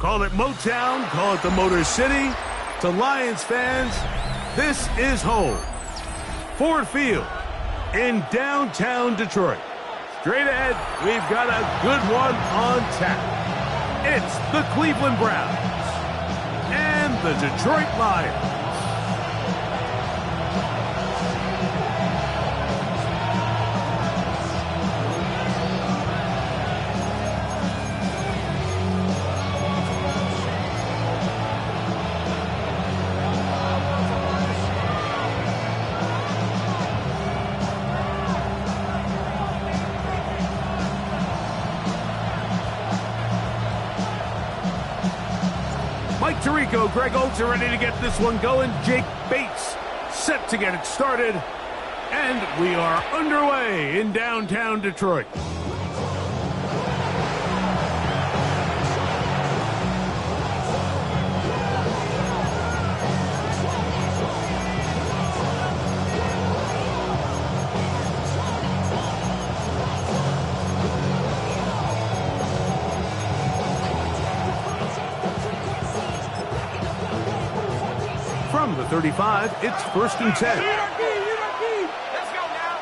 Call it Motown, call it the Motor City. To Lions fans, this is home. Ford Field in downtown Detroit. Straight ahead, we've got a good one on tap. It's the Cleveland Browns and the Detroit Lions. Mike Tirico, Greg Olsen ready to get this one going. Jake Bates set to get it started. And we are underway in downtown Detroit. From the 35, it's 1st and 10. Let's go now.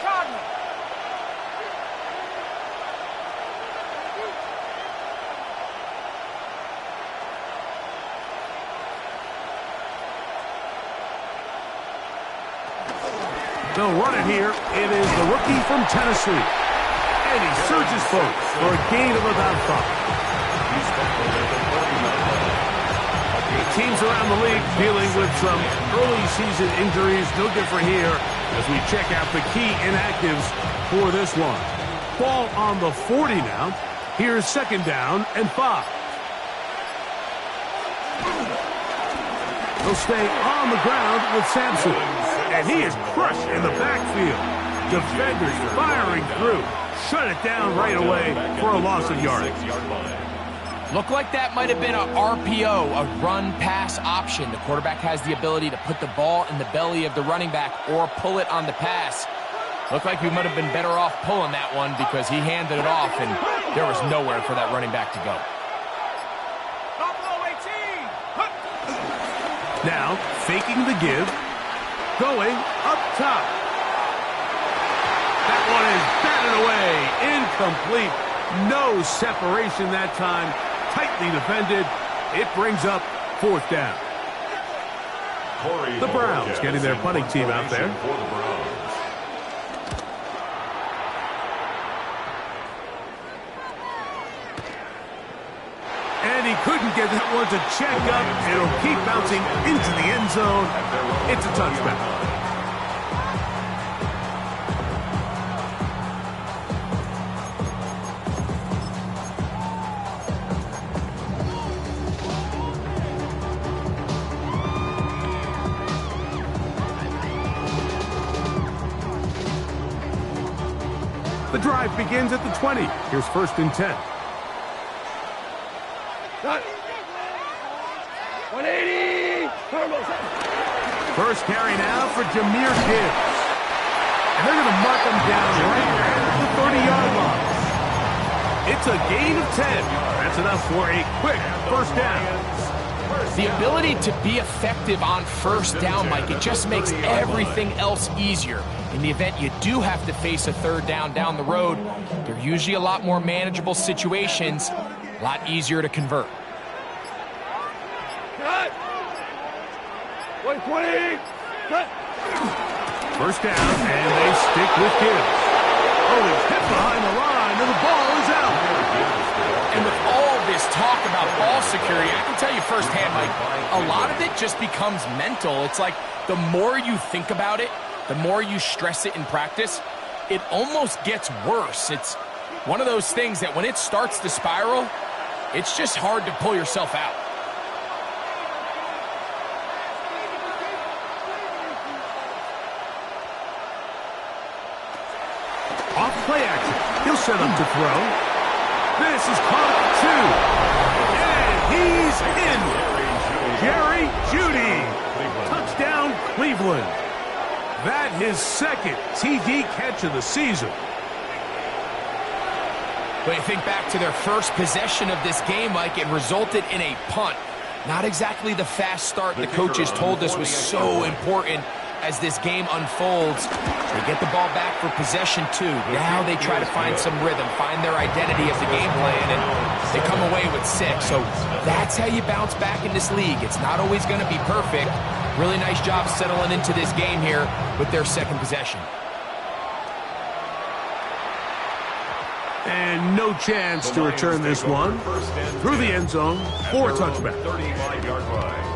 Cardinal. They'll run it here. It is the rookie from Tennessee. And he surges forward for a gain of about 5. Teams around the league dealing with some early season injuries. No different here as we check out the key inactives for this one. Ball on the 40 now. Here's 2nd down and 5. He'll stay on the ground with Sampson. And he is crushed in the backfield. Defenders firing through. Shut it down right away for a loss of yardage. Looked like that might have been a RPO, a run-pass option. The quarterback has the ability to put the ball in the belly of the running back or pull it on the pass. Looked like we might have been better off pulling that one because he handed it off, and there was nowhere for that running back to go. Now, faking the give, going up top. That one is batted away, incomplete. No separation that time. Tightly defended. It brings up 4th down. The Browns getting their punting team out there. And he couldn't get that one to check up. It'll keep bouncing into the end zone. It's a touchback. The drive begins at the 20. Here's 1st and 10. 180. First carry now for Jahmyr Gibbs. And they're going to mark him down right at the 30-yard line. It's a gain of 10. That's enough for a quick 1st down. The ability to be effective on 1st down, Mike, it just makes everything else easier. In the event you do have to face a 3rd down the road, they're usually a lot more manageable situations, a lot easier to convert. Cut. 120. Cut. 1st down, and they stick with Gibbs. Oh, he's hit behind the line, and the ball is out. And with all this talk about ball security, I can tell you firsthand, Mike, a lot of it just becomes mental. It's like the more you think about it, the more you stress it in practice, it almost gets worse. It's one of those things that when it starts to spiral, it's just hard to pull yourself out. Off play action. He'll set up to throw. This is caught 2. And he's in. Jerry Jeudy. Touchdown, Cleveland. That his 2nd TD catch of the season. But you think back to their first possession of this game, Mike, it resulted in a punt. Not exactly the fast start the coaches told us was so important as this game unfolds. They get the ball back for possession 2. Now they try to find some rhythm, find their identity of the game plan, and they come away with 6. So that's how you bounce back in this league. It's not always going to be perfect. Really nice job settling into this game here with their second possession. And no chance to return this one. Through the end zone for a touchback. 35-yard line.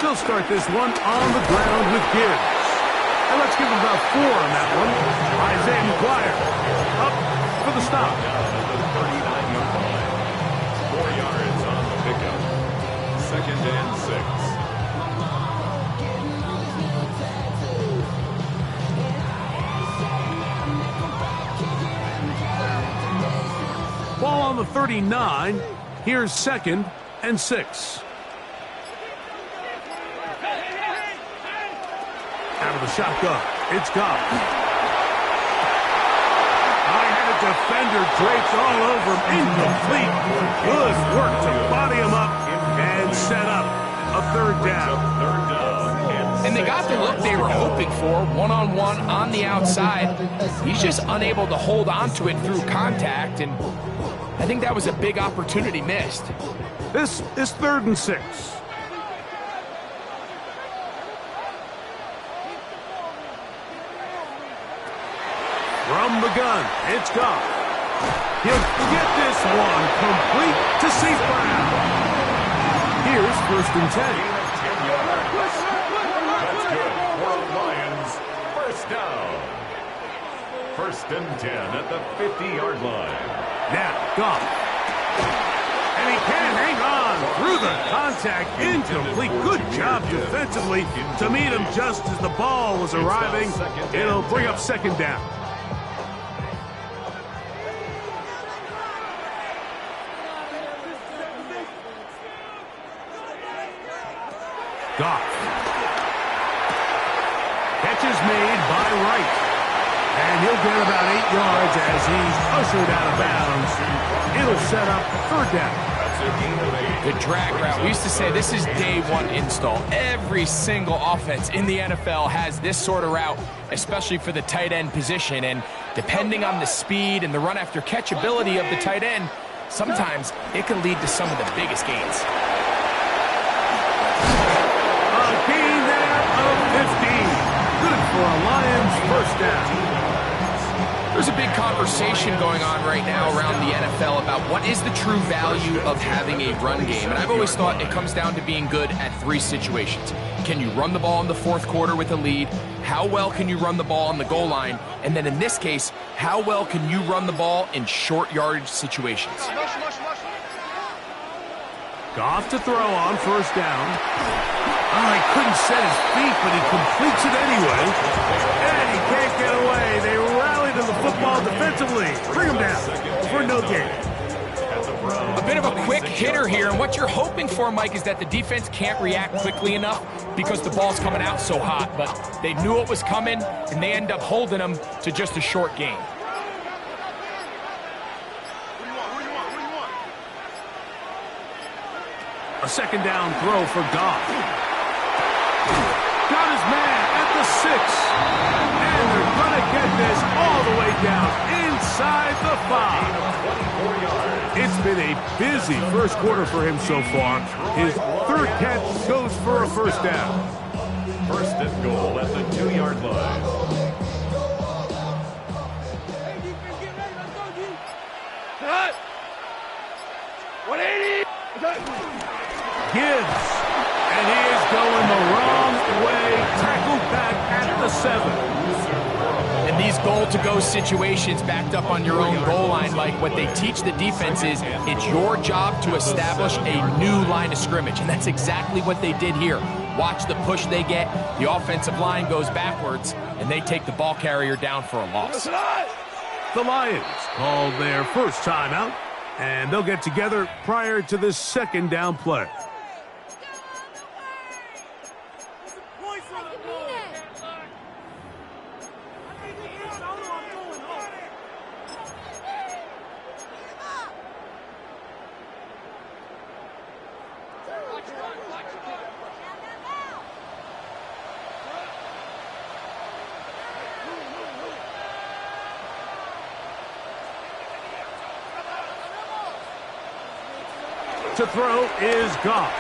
She'll start this one on the ground with Gibbs. And let's give him about 4 on that one. Isaiah McGuire up for the stop. Down at the 39-yard line. 4 yards on the pickup. 2nd and 6. Ball on the 39. Here's 2nd and 6. Out of the shotgun, it's Goff. I had a defender draped all over him, incomplete. Good work to body him up and set up a 3rd down. And they got the look they were hoping for, one-on-one on the outside. He's just unable to hold on to it through contact, and I think that was a big opportunity missed. This is 3rd and 6. From the gun, it's Goff. He'll get this one complete to St. Brown. Here's 1st and 10. That's good for the Lions. 1st down. 1st and 10 at the 50-yard line. Now, Goff. And he can't hang on through the contact. Incomplete. Good job defensively to meet him just as the ball was arriving. It'll bring up 2nd down. Goff. Catch is made by Wright. And he'll get about 8 yards as he's ushered out of bounds. It'll set up 3rd down. The drag route. We used to say this is day 1 install. Every single offense in the NFL has this sort of route, especially for the tight end position. And depending on the speed and the run after catch ability of the tight end, sometimes it can lead to some of the biggest gains. A gain there of 15. Good for a Lions 1st down. There's a big conversation going on right now around the NFL about what is the true value of having a run game. And I've always thought it comes down to being good at 3 situations. Can you run the ball in the 4th quarter with a lead? How well can you run the ball on the goal line? And then in this case, how well can you run the ball in short yardage situations? Goff to throw on 1st down. Oh, he couldn't set his feet, but he completes it anyway. And he can't get away. They rally to the football defensively. Bring him down for no gain. A bit of a quick hitter here, and what you're hoping for, Mike, is that the defense can't react quickly enough because the ball's coming out so hot. But they knew it was coming, and they end up holding them to just a short gain. A 2nd down throw for Goff. Got his man at the 6. And they're going to get this all the way down inside the 5. It's been a busy 1st quarter for him so far. His 3rd catch goes for a 1st down. 1st and goal at the 2-yard line. Cut! 180! Gibbs. And he is going the wrong way. Tackled back at the 7. And these goal-to-go situations backed up on your own goal line, like what they teach the defense is it's your job to establish a new line of scrimmage. And that's exactly what they did here. Watch the push they get. The offensive line goes backwards, and they take the ball carrier down for a loss. The Lions called their first timeout, and they'll get together prior to this second down play. To throw is Goff.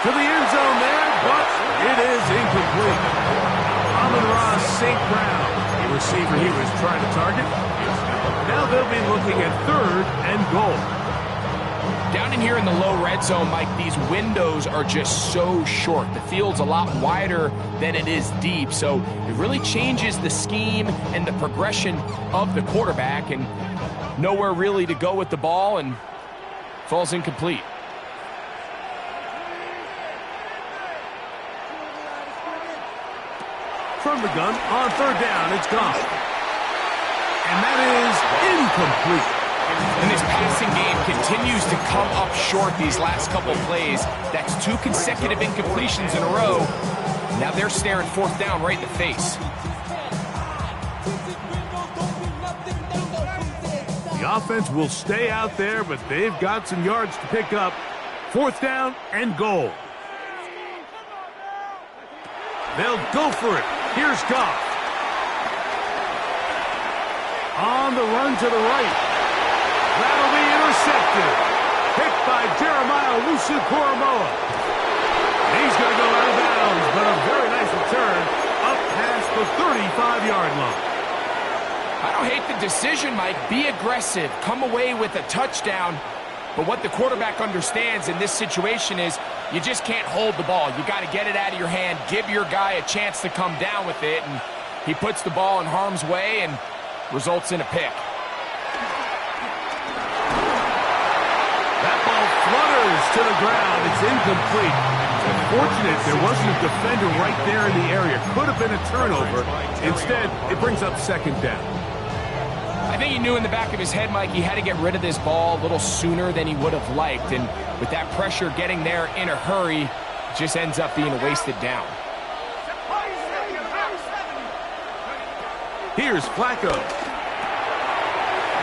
To the end zone there, but it is incomplete. Amon-Ra St. Brown, the receiver he was trying to target. Now they'll be looking at 3rd and goal. Down in here in the low red zone, Mike, these windows are just so short. The field's a lot wider than it is deep, so it really changes the scheme and the progression of the quarterback, and nowhere really to go with the ball, and falls incomplete. From the gun, on 3rd down, it's Goff. And that is incomplete. And this passing game continues to come up short these last couple plays. That's 2 consecutive incompletions in a row. Now they're staring 4th down right in the face. The offense will stay out there, but they've got some yards to pick up. 4th down and goal. They'll go for it. Here's Goff. On the run to the right. That'll be intercepted. Picked by Jeremiah Owusu-Koramoah. He's going to go out of bounds, but a very nice return up past the 35-yard line. I don't hate the decision, Mike. Be aggressive. Come away with a touchdown. But what the quarterback understands in this situation is you just can't hold the ball. You got to get it out of your hand. Give your guy a chance to come down with it. And he puts the ball in harm's way and results in a pick. That ball flutters to the ground. It's incomplete. Unfortunate there wasn't a defender right there in the area. Could have been a turnover. Instead, it brings up 2nd down. I think he knew in the back of his head, Mike, he had to get rid of this ball a little sooner than he would have liked. And with that pressure getting there in a hurry, it just ends up being a wasted down. Here's Flacco.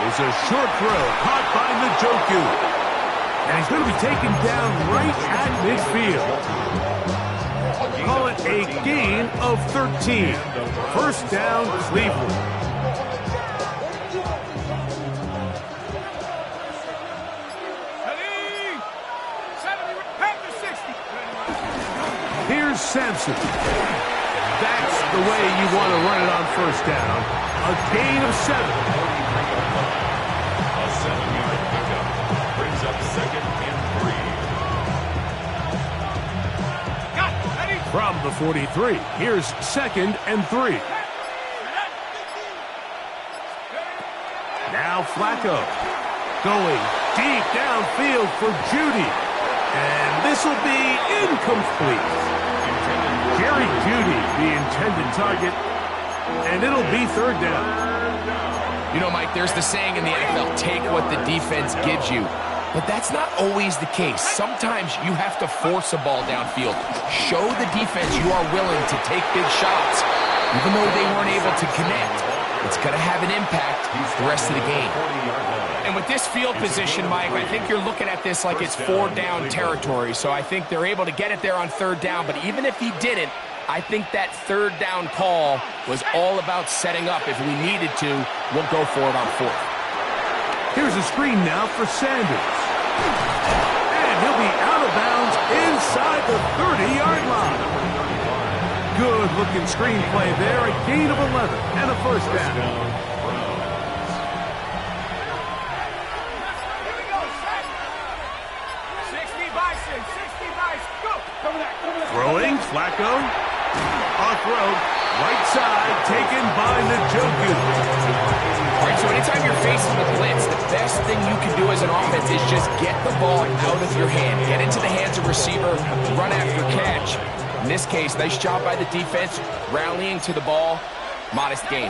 It's a short throw caught by Njoku. And he's going to be taken down right at midfield. Call it a gain of 13. 1st down, Cleveland. Here's Sampson. That's the way you want to run it on 1st down. A gain of 7. A 7-yard pickup brings up 2nd and 3. From the 43, here's 2nd and 3. Now Flacco going deep downfield for Judy. And this will be incomplete. Jerry Judy, the intended target, and it'll be 3rd down. You know, Mike, there's the saying in the NFL, take what the defense gives you. But that's not always the case. Sometimes you have to force a ball downfield. Show the defense you are willing to take big shots. Even though they weren't able to connect, it's going to have an impact the rest of the game. And with this field position, Mike, I think you're looking at this like it's 4-down territory. So I think they're able to get it there on 3rd down. But even if he didn't, I think that 3rd down call was all about setting up. If we needed to, we'll go for it on 4th. Here's a screen now for Sanders. And he'll be out of bounds inside the 30-yard line. Good-looking screenplay there. A gain of 11 and a 1st down. Throwing, Flacco. Off road, right side, taken by Njoku. All right, so anytime you're facing the blitz, the best best thing you can do as an offense is just get the ball out of your hand. Get into the hands of receiver, run after catch. In this case, nice job by the defense, rallying to the ball. Modest gain.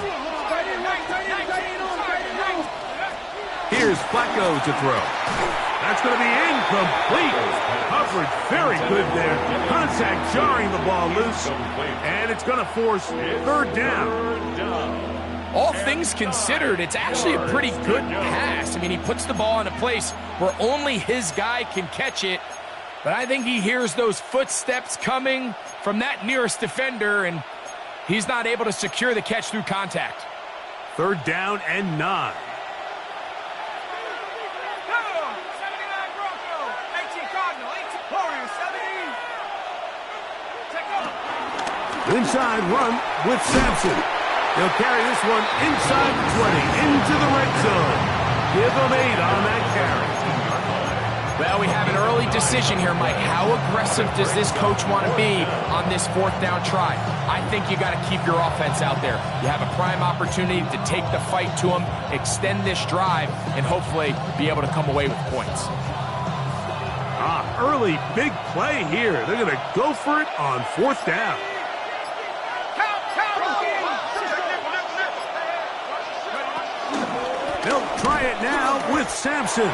Here's Flacco to throw. That's going to be incomplete. Coverage very good there. Contact jarring the ball loose. And it's going to force third down. All things considered, it's actually a pretty good pass. I mean, he puts the ball in a place where only his guy can catch it. But I think he hears those footsteps coming from that nearest defender, and he's not able to secure the catch through contact. Third down and 9. Inside run with Sampson. He'll carry this one inside the 20 into the red zone. Give him 8 on that carry. Well, we have an early decision here, Mike. How aggressive does this coach want to be on this fourth down try? I think you got to keep your offense out there. You have a prime opportunity to take the fight to them, extend this drive, and hopefully be able to come away with points. Early big play here. They're going to go for it on fourth down. They'll try it now with Sampson.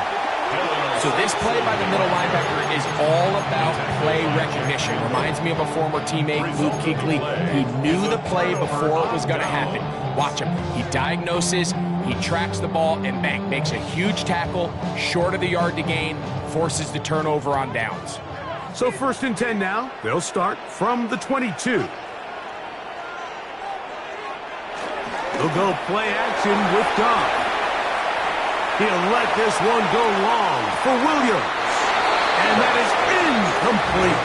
So this play by the middle linebacker is all about play recognition. Reminds me of a former teammate, Luke Kuechly. He knew the play before it was going to happen. Watch him. He diagnoses, he tracks the ball, and bang, makes a huge tackle, short of the yard to gain, forces the turnover on downs. So first and 10 now. They'll start from the 22. They'll go play action with Goff. He'll let this one go long for Williams. And that is incomplete.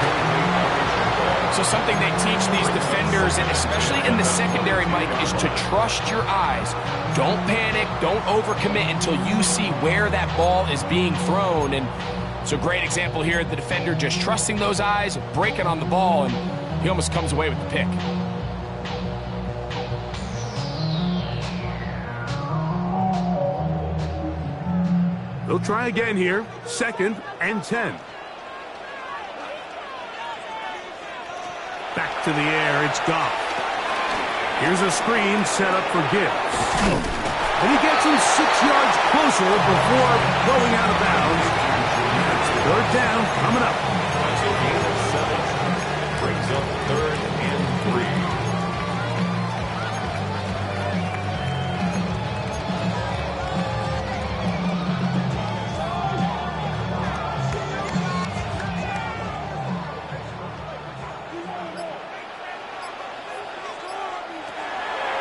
So something they teach these defenders, and especially in the secondary, Mike, is to trust your eyes. Don't panic, don't overcommit until you see where that ball is being thrown. And it's a great example here, the defender just trusting those eyes, breaking on the ball, and he almost comes away with the pick. They'll try again here. Second and 10. Back to the air. It's Goff. Here's a screen set up for Gibbs. And he gets him 6 yards closer before going out of bounds. That's third down coming up. Brings up third and 3.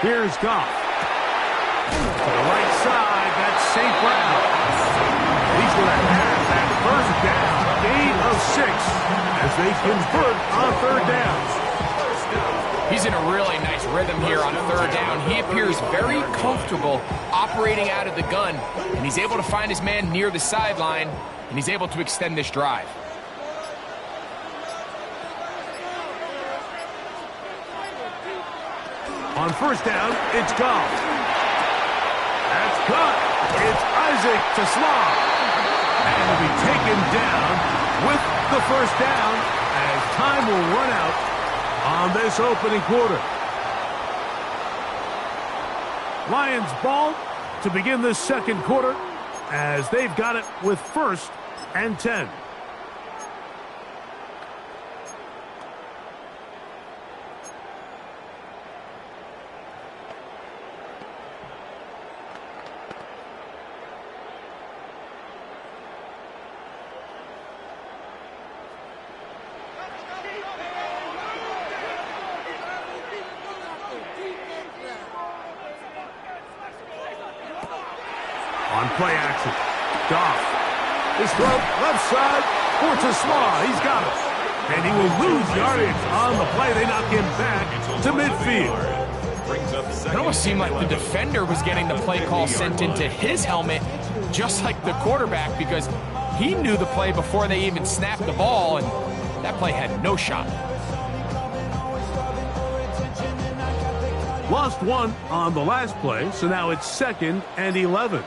Here's Goff. To the right side, that's St. Brown. He's going to have that first down. Gain of 6 as they convert on third down. He's in a really nice rhythm here on third down. He appears very comfortable operating out of the gun, and he's able to find his man near the sideline, and he's able to extend this drive. On first down, it's Goff. That's caught. It's Isaac to Slav. And will be taken down with the first down as time will run out on this opening quarter. Lions ball to begin this second quarter as they've got it with first and 10. On play action, Goff. His throw left side for Tasma. He's got it. And he will lose yardage on the play. They knock him back to midfield. It almost seemed like the defender was getting the play call sent into his helmet, just like the quarterback, because he knew the play before they even snapped the ball, and that play had no shot. Lost one on the last play, so now it's second and 11.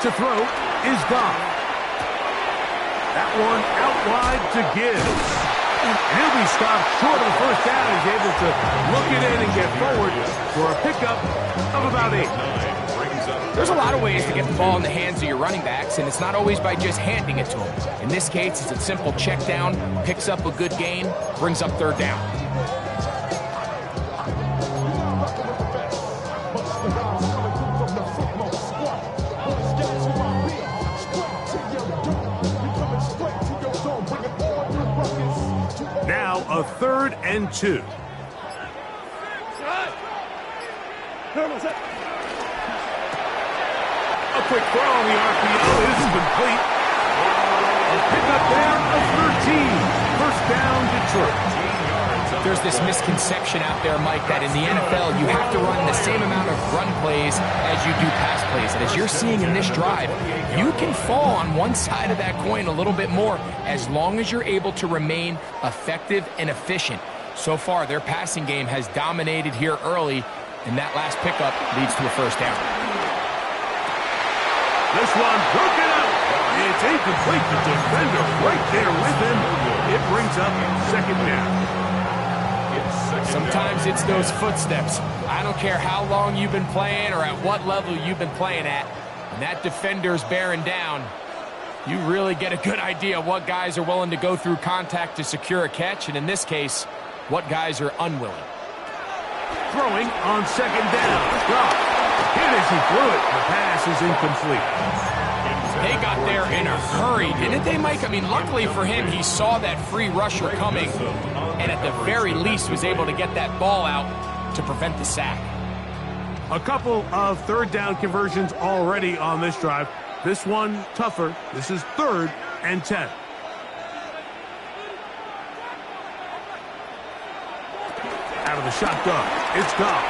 to throw is gone. That one out wide to Gibbs. And he'll be stopped short of the first down. He's able to look it in and get forward for a pickup of about 8. There's a lot of ways to get the ball in the hands of your running backs, and it's not always by just handing it to them. In this case, it's a simple check down, picks up a good gain, brings up third down. Now a 3rd and 2. A quick throw on the RPO is complete. A pickup there of 13. First down, Detroit. There's this misconception out there, Mike, that in the NFL you have to run the same amount of run plays as you do pass plays. And as you're seeing in this drive, you can fall on one side of that coin a little bit more as long as you're able to remain effective and efficient. So far, their passing game has dominated here early, and that last pickup leads to a first down. This one broken up. It's incomplete. The defender right there with him. It brings up second down. Sometimes it's those footsteps. I don't care how long you've been playing or at what level you've been playing at. When that defender's bearing down, you really get a good idea of what guys are willing to go through contact to secure a catch, and in this case, what guys are unwilling. Throwing on second down. Goff. Hit as he threw it. The pass is incomplete. They got there in a hurry, didn't they, Mike? I mean, luckily for him, he saw that free rusher coming, and at the very least was able to get that ball out to prevent the sack. A couple of third down conversions already on this drive. This one tougher. This is 3rd and 10. Out of the shotgun, it's Goff.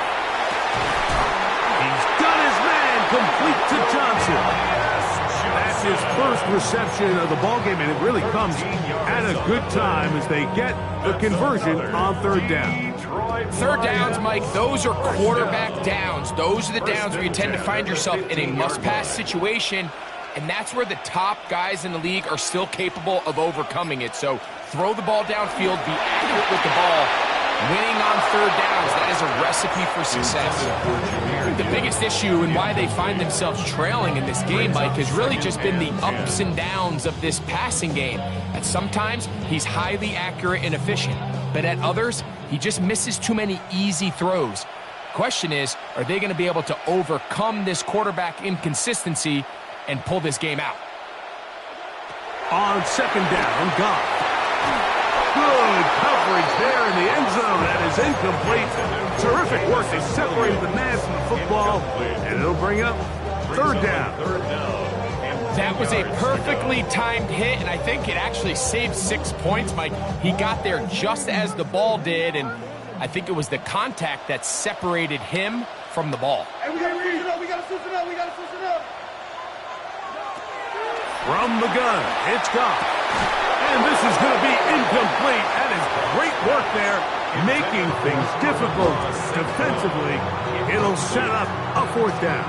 He's got his man complete to Johnson. That's his first reception of the ballgame, and it really comes at a good time as they get the conversion on 3rd down. Third downs, Mike, those are quarterback downs. Those are the downs where you tend to find yourself in a must-pass situation, and that's where the top guys in the league are still capable of overcoming it. So throw the ball downfield, be accurate with the ball. Winning on 3rd downs, that is a recipe for success. I think the biggest issue and why they find themselves trailing in this game, Mike, has really just been the ups and downs of this passing game. At sometimes, he's highly accurate and efficient, but at others, he just misses too many easy throws. Question is, are they going to be able to overcome this quarterback inconsistency and pull this game out? On second down, Goff. Good coverage there in the end zone. That is incomplete. Terrific work to separate the man from the football, and it'll bring up 3rd down. That was a perfectly timed hit, and I think it actually saved 6 points, Mike. He got there just as the ball did, and I think it was the contact that separated him from the ball. Hey, we gotta switch it up. We gotta switch it up. We gotta switch it up. From the gun, it's Goff. And this is going to be incomplete. That is great work there, making things difficult defensively. It'll set up a 4th down.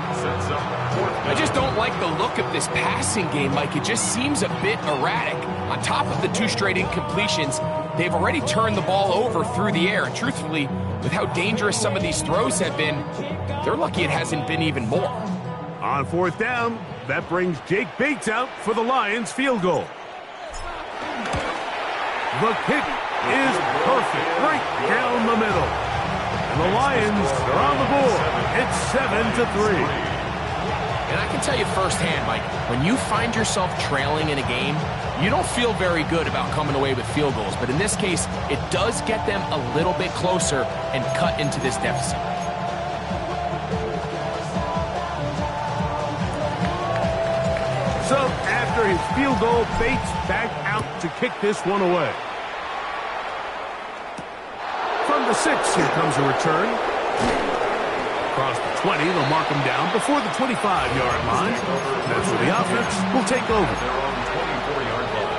I just don't like the look of this passing game, Mike. It just seems a bit erratic. On top of the 2 straight incompletions, they've already turned the ball over through the air. And truthfully, with how dangerous some of these throws have been, they're lucky it hasn't been even more. On 4th down, that brings Jake Bates out for the Lions field goal. The kick is perfect, right down the middle. And the Lions are on the board. It's 7-3. And I can tell you firsthand, Mike, when you find yourself trailing in a game, you don't feel very good about coming away with field goals. But in this case, it does get them a little bit closer and cut into this deficit. So after his field goal, Bates back out to kick this one away. From the 6, here comes a return. Across the 20, they'll mark him down before the 25-yard line. That's where the offense will take over. They're on the 24-yard line.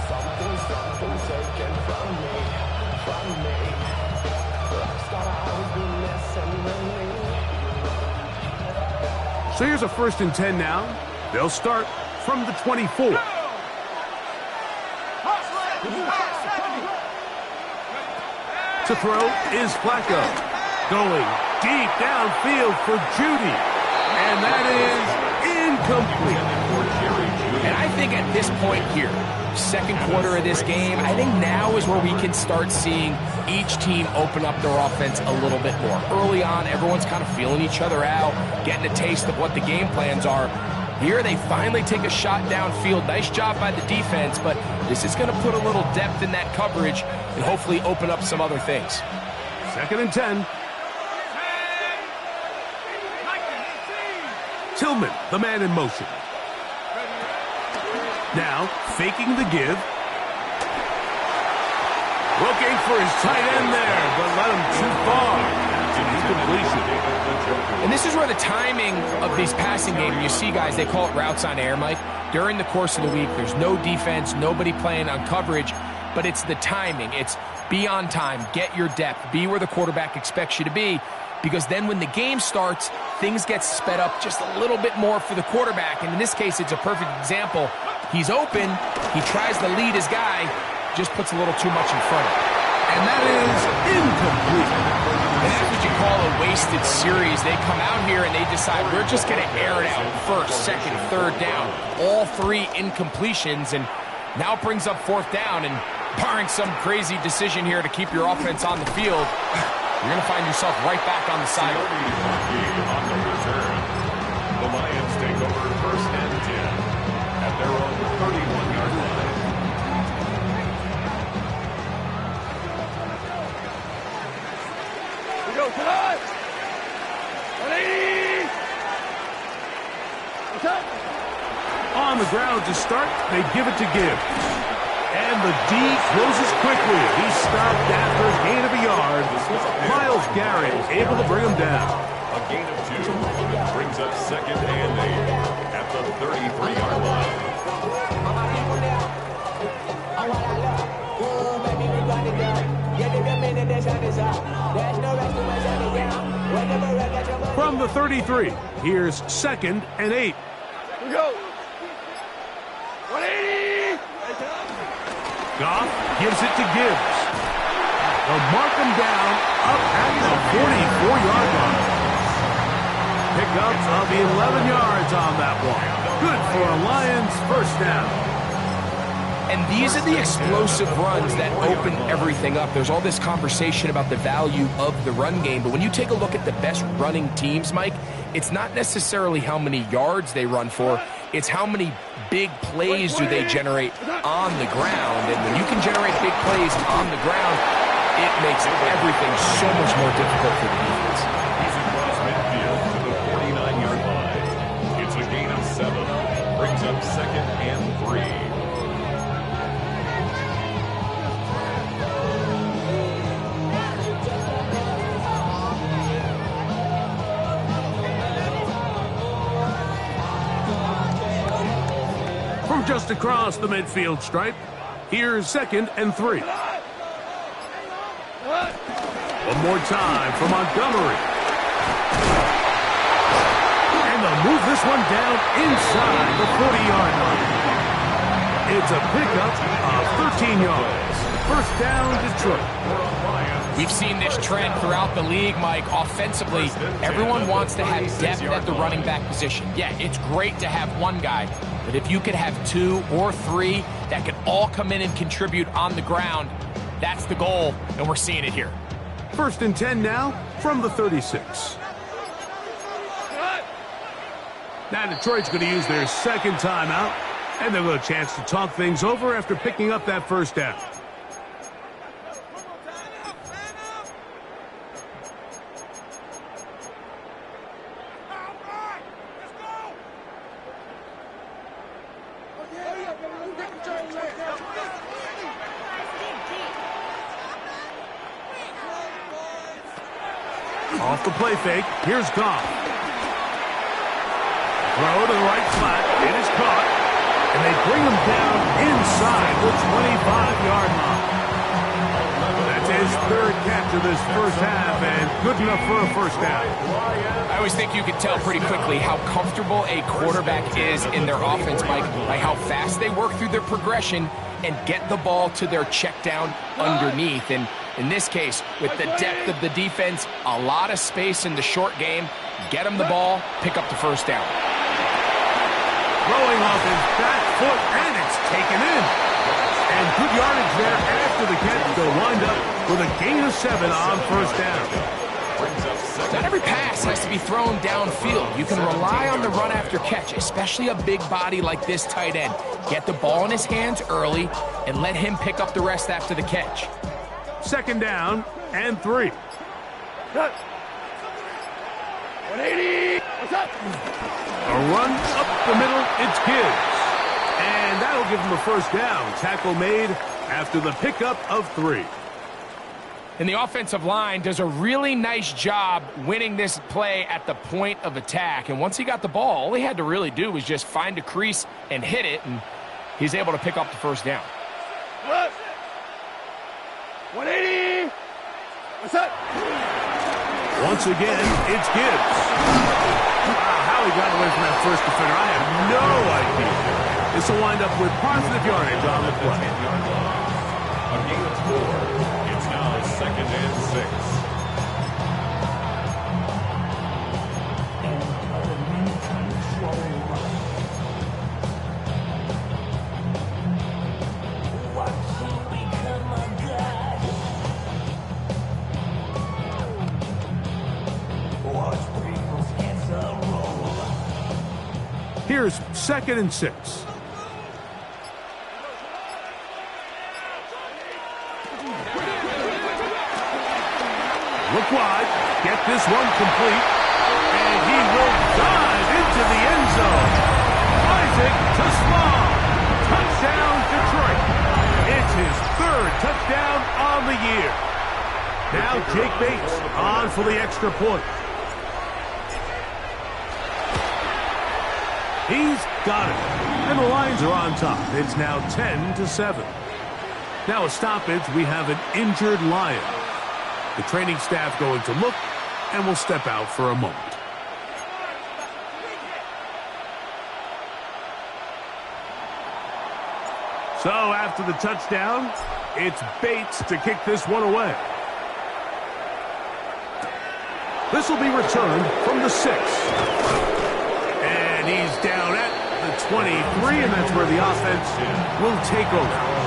Something taken from So here's a 1st and 10 now. They'll start from the 24. To throw is Flacco. Going deep downfield for Judy. And that is incomplete. And I think at this point here, second quarter of this game, I think now is where we can start seeing each team open up their offense a little bit more. Early on, everyone's kind of feeling each other out, getting a taste of what the game plans are. Here they finally take a shot downfield. Nice job by the defense, but this is going to put a little depth in that coverage and hopefully open up some other things. 2nd and 10. Tillman, the man in motion. Now, faking the give. Looking for his tight end there, but let him too far. Incompletion. And this is where the timing of these passing games, you see guys, they call it routes on air, Mike. During the course of the week, there's no defense, nobody playing on coverage, but it's the timing. It's be on time, get your depth, be where the quarterback expects you to be, because then when the game starts, things get sped up just a little bit more for the quarterback. And in this case, it's a perfect example. He's open, he tries to lead his guy, just puts a little too much in front of him. And that is incomplete. And that's what you call a wasted series. They come out here and they decide we're just going to air it out. 1st, 2nd, 3rd down. All 3 incompletions, and now it brings up 4th down. And barring some crazy decision here to keep your offense on the field, you're going to find yourself right back on the sideline. The Lions take over 1st and 10 at their own 31-yard line. On the ground to start, they give it to Gibbs. And the D closes quickly. He's stopped after a gain of a yard. Myles Garrett able to bring him down. A gain of 2 brings up 2nd and 8 at the 33-yard line. From the 33, here's 2nd and 8. We go. 180. Goff gives it to Gibbs. They'll mark him down up at the 44-yard line. Pickups of 11 yards on that one. Good for a Lions 1st down. And these are the explosive runs that open everything up. There's all this conversation about the value of the run game, but when you take a look at the best running teams, Mike, it's not necessarily how many yards they run for, it's how many big plays do they generate on the ground. And when you can generate big plays on the ground, it makes everything so much more difficult for the defense. He's across midfield to the 49-yard line. It's a gain of 7. Brings up 2nd and 3. From just across the midfield stripe, here's 2nd and 3. One more time for Montgomery. And they'll move this one down inside the 40-yard line. It's a pickup of 13 yards. 1st down, Detroit. We've seen this trend throughout the league, Mike. Offensively, everyone wants to have depth at the running back position. Yeah, it's great to have one guy, but if you could have 2 or 3 that can all come in and contribute on the ground, that's the goal, and we're seeing it here. 1st and 10 now from the 36. Now Detroit's going to use their 2nd timeout, and they'll get a chance to talk things over after picking up that 1st down. Off the play fake, here's Goff. Throw to the right flat, it is caught, and they bring him down inside the 25-yard line. That's his his third catch of this first half, and good enough for a first down. I always think you can tell pretty quickly how comfortable a quarterback is in their offense, Mike, by how fast they work through their progression and get the ball to their check down underneath. And in this case, with the depth of the defense, a lot of space in the short game, get them the ball, pick up the first down. Throwing off his back foot, and it's taken in. And good yardage there after the catch. They'll wind up with a gain of 7 on first down. Not every pass has to be thrown downfield. You can rely on the run after catch, especially a big body like this tight end. Get the ball in his hands early and let him pick up the rest after the catch. Second down and 3. Cut. 180. What's up? A run up the middle, it's Gibbs. And that'll give him a first down. Tackle made after the pickup of 3. And the offensive line does a really nice job winning this play at the point of attack. And once he got the ball, all he had to really do was just find a crease and hit it, and he's able to pick up the first down. What? 180. What's up? Once again, it's Gibbs. How he got away from that first defender, I have no idea. This will wind up with positive yardage on the play. A gain of 4. It's now second and 6. Here's second and 6. Look wide, get this one complete, and he will dive into the end zone. Isaac to Small. Touchdown, Detroit. It's his third touchdown on the year. Now Jake Bates on for the extra point. He's got it. And the Lions are on top. It's now 10-7. Now a stoppage, we have an injured Lion. The training staff going to look, and will step out for a moment. So after the touchdown, it's Bates to kick this one away. This will be returned from the 6. And he's down at the 23, and that's where the offense will take over.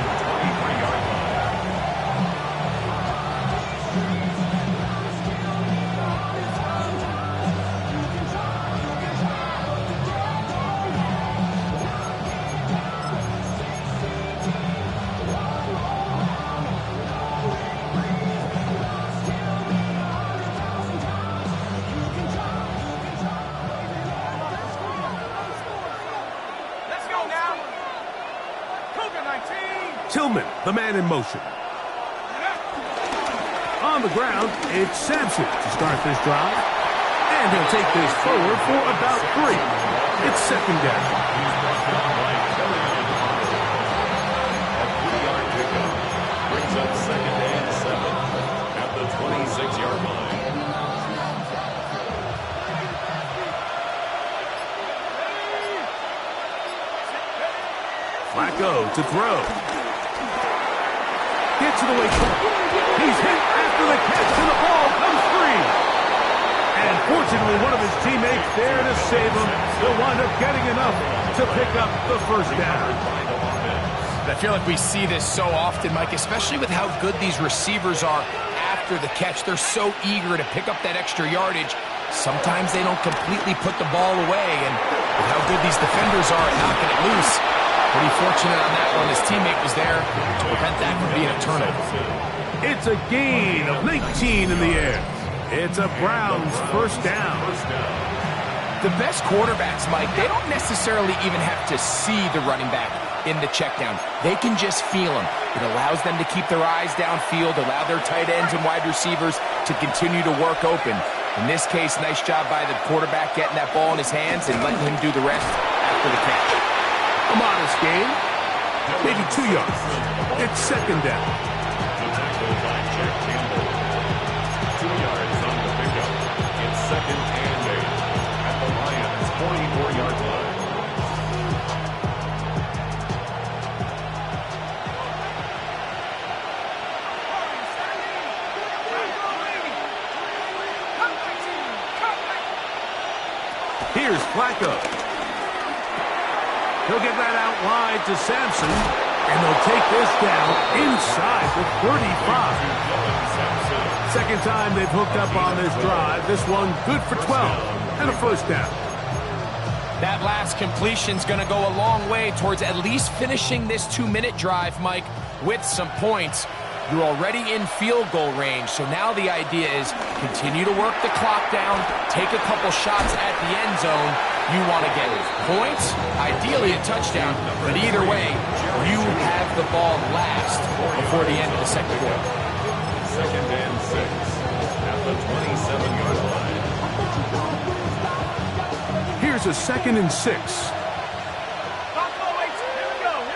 Tillman, the man in motion. On the ground, it's Sampson to start this drive. And he'll take this forward for about 3. It's second down. Brings up second and 7 at the 26-yard line. Flacco to throw. Gets to the way. He's hit after the catch, and the ball comes free. And fortunately, one of his teammates there to save him. He'll wind up getting enough to pick up the first down. I feel like we see this so often, Mike, especially with how good these receivers are after the catch. They're so eager to pick up that extra yardage. Sometimes they don't completely put the ball away, and with how good these defenders are at knocking it loose, pretty fortunate on that one. His teammate was there to prevent that from being a turnover. It's a gain of 19 in the air. It's a Browns first down. The best quarterbacks, Mike, they don't necessarily even have to see the running back in the check down. They can just feel him. It allows them to keep their eyes downfield, allow their tight ends and wide receivers to continue to work open. In this case, nice job by the quarterback getting that ball in his hands and letting him do the rest after the catch. A modest gain, maybe 2 yards. It's second down. The tackle by Jack Taylor. Here's Flacco. He'll get that out wide to Sampson, and they'll take this down inside the 35. Second time they've hooked up on this drive. This one good for 12 and a first down. That last completion's going to go a long way towards at least finishing this 2-minute drive, Mike, with some points. You're already in field goal range, so now the idea is continue to work the clock down, take a couple shots at the end zone. You want to get points, ideally a touchdown, but either way, you have the ball last before the end of the second quarter. Second and 6 at the 27-yard line. Here's a 2nd and 6. Here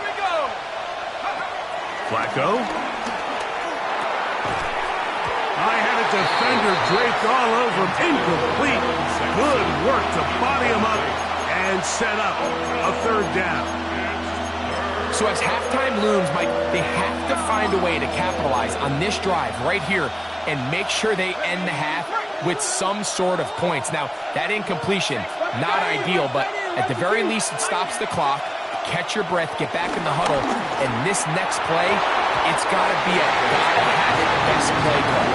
we go. Flacco. I had a defender draped all over him. Incomplete. Good work to body him up and set up a third down. So as halftime looms, Mike, they have to find a way to capitalize on this drive right here and make sure they end the half with some sort of points. Now, that incompletion, not ideal, but at the very least it stops the clock. Catch your breath, get back in the huddle, and this next play, it's got to be a gotta-have-it best play call.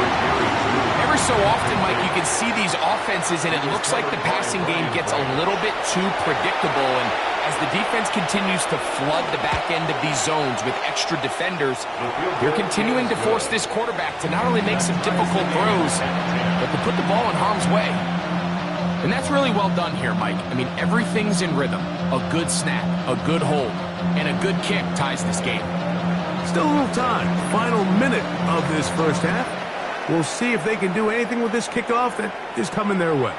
Ever so often, Mike, you can see these offenses, and it looks like the passing game gets a little bit too predictable, and as the defense continues to flood the back end of these zones with extra defenders, you're continuing to force this quarterback to not only make some difficult throws, but to put the ball in harm's way. And that's really well done here, Mike. I mean, everything's in rhythm. A good snap, a good hold, and a good kick ties this game. Still a little time. Final minute of this first half. We'll see if they can do anything with this kickoff that is coming their way.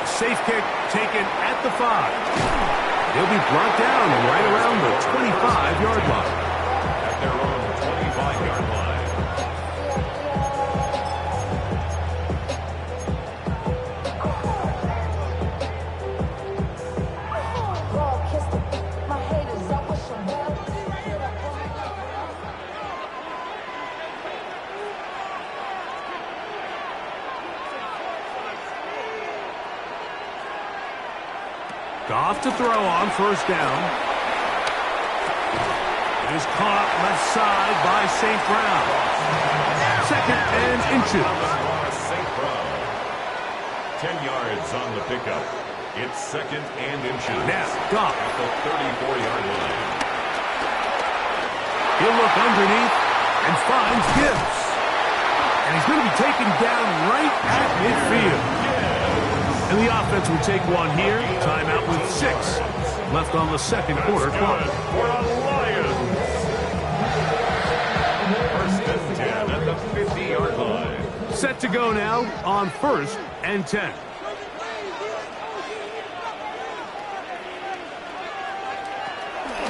Safe kick taken at the 5. He'll be brought down right around the 25-yard line. At their own 25-yard line. Goff to throw on first down. It is caught left side by St. Brown. 2nd and inches. St. Brown. 10 yards on the pickup. It's 2nd and inches. Now, Goff. At the 34-yard line. He'll look underneath and finds Gibbs. And he's going to be taken down right at midfield. And the offense will take one here. Timeout with 6 left on the second quarter clock. For a Lions. First and 10 at the 50-yard line. Set to go now on 1st and 10.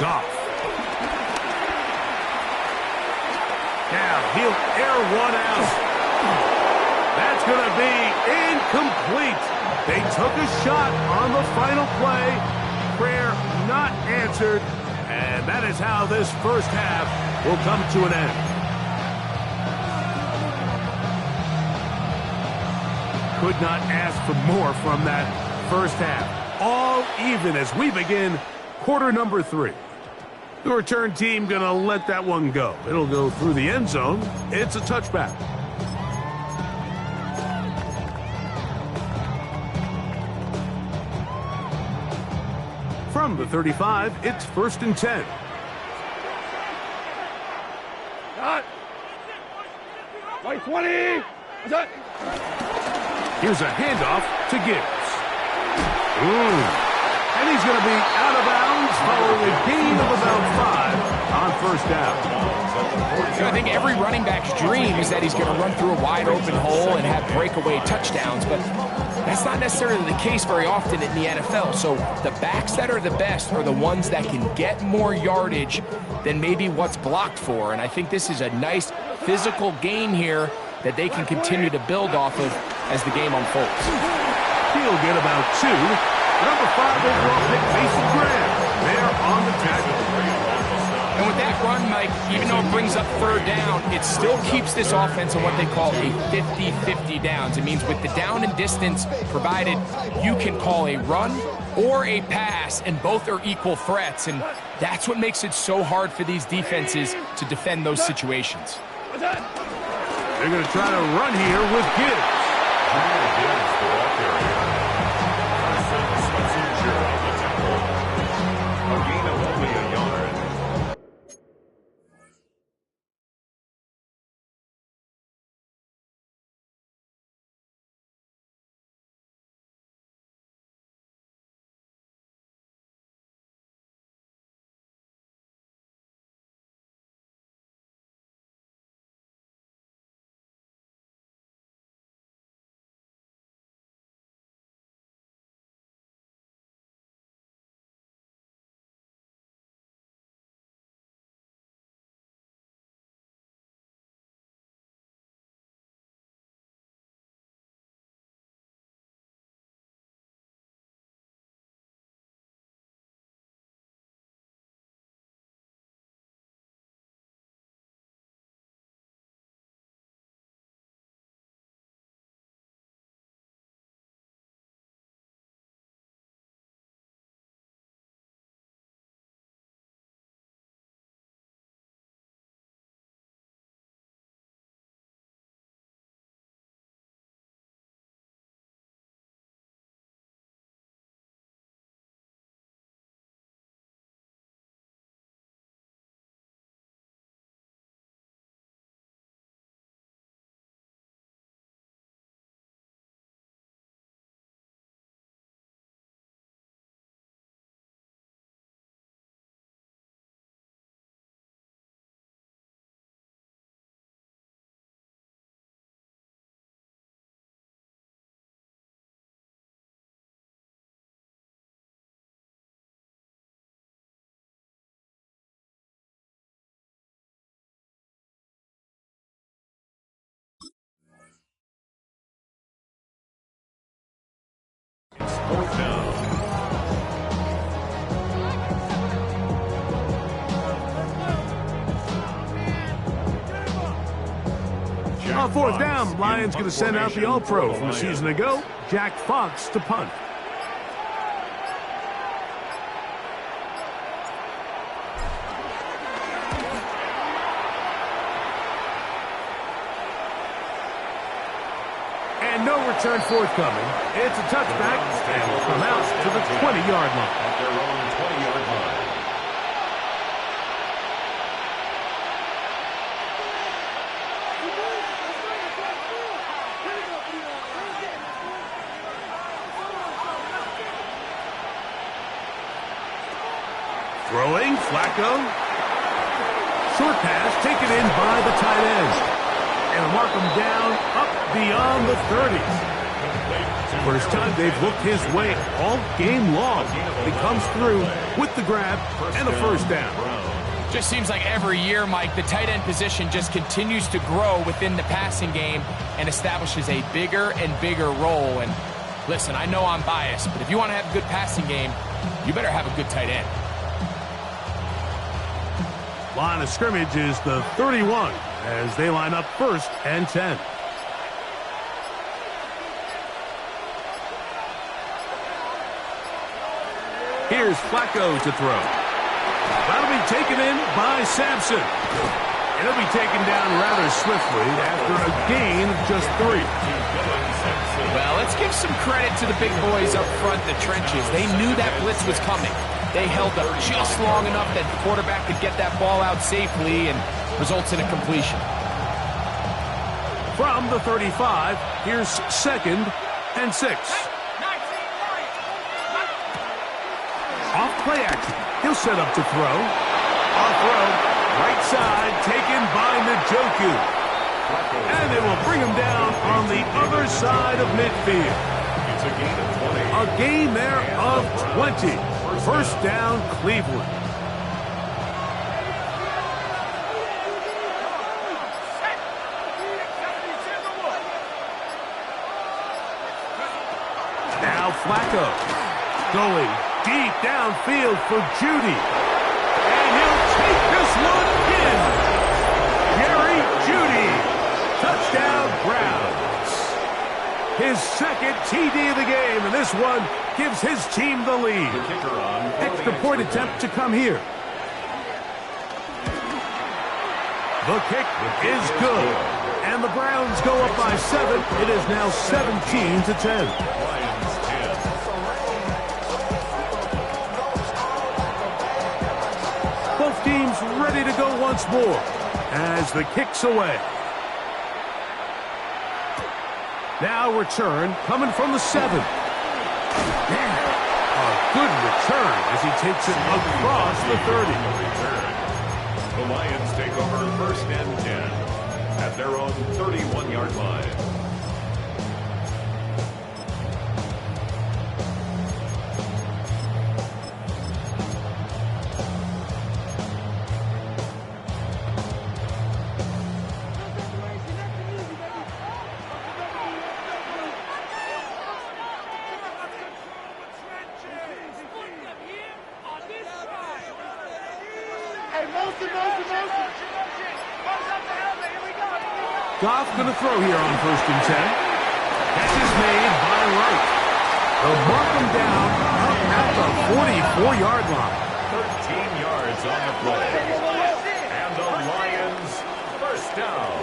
Goff. Now he'll air one out. That's going to be incomplete. They took a shot on the final play. Prayer not answered. And that is how this first half will come to an end. Could not ask for more from that first half. All even as we begin quarter number 3. The return team going to let that one go. It'll go through the end zone. It's a touchback. From the 35, it's 1st and 10. Cut. White 20. What's that? Here's a handoff to Gibbs. And he's going to be out of bounds following a gain of about 5 on first down. I think every running back's dream is that he's going to run through a wide open hole and have breakaway touchdowns, but that's not necessarily the case very often in the NFL. So the backs that are the best are the ones that can get more yardage than maybe what's blocked for. And I think this is a nice physical gain here that they can continue to build off of as the game unfolds. He'll get about 2. Number 5 overall pick, Mason Graham, there on the tackle. And with that run, Mike, even though it brings up third down, it still keeps this offense on what they call a 50-50 downs. It means with the down and distance provided, you can call a run or a pass, and both are equal threats. And that's what makes it so hard for these defenses to defend those situations. They're going to try to run here with Gibbs. Fourth down. On fourth down, Lions going to send out the All-Pro from a season ago, Jack Fox, to punt. And no return forthcoming. It's a touchback, and will come out to the 20-yard line. At their own 20-yard line. Throwing, Flacco. Short pass taken in by the tight end. And mark him down up beyond the 30s. First time they've looked his way all game long. He comes through with the grab and a first down. Just seems like every year, Mike, the tight end position just continues to grow within the passing game and establishes a bigger and bigger role. And listen, I know I'm biased, but if you want to have a good passing game, you better have a good tight end. Line of scrimmage is the 31 as they line up first and 10. Here's Flacco to throw. That'll be taken in by Sampson. It'll be taken down rather swiftly after a gain of just 3. Well, let's give some credit to the big boys up front, the trenches. They knew that blitz was coming. They held up just long enough that the quarterback could get that ball out safely and results in a completion. From the 35, here's second and 6. Off play action. He'll set up to throw. Off throw, right side, taken by Njoku. And they will bring him down on the other side of midfield. It's a gain of 20. A gain there of 20. First down, Cleveland. Now Flacco going deep downfield for Judy. And he'll take this one in. Jerry Jeudy. Touchdown, Browns. His second TD of the game, and this one gives his team the lead. Extra point attempt to come here. The kick is good, and the Browns go up by 7. It is now 17-10. Both teams ready to go once more as the kick's away. Now return coming from the 7. A good return as he takes it across the 30. The Lions take over 1st and 10 at their own 31-yard line. Goff going to throw here on 1st and 10. Catch is made by Wright. They'll mark him down up at the 44-yard line. 13 yards on the play. And the Lions first down.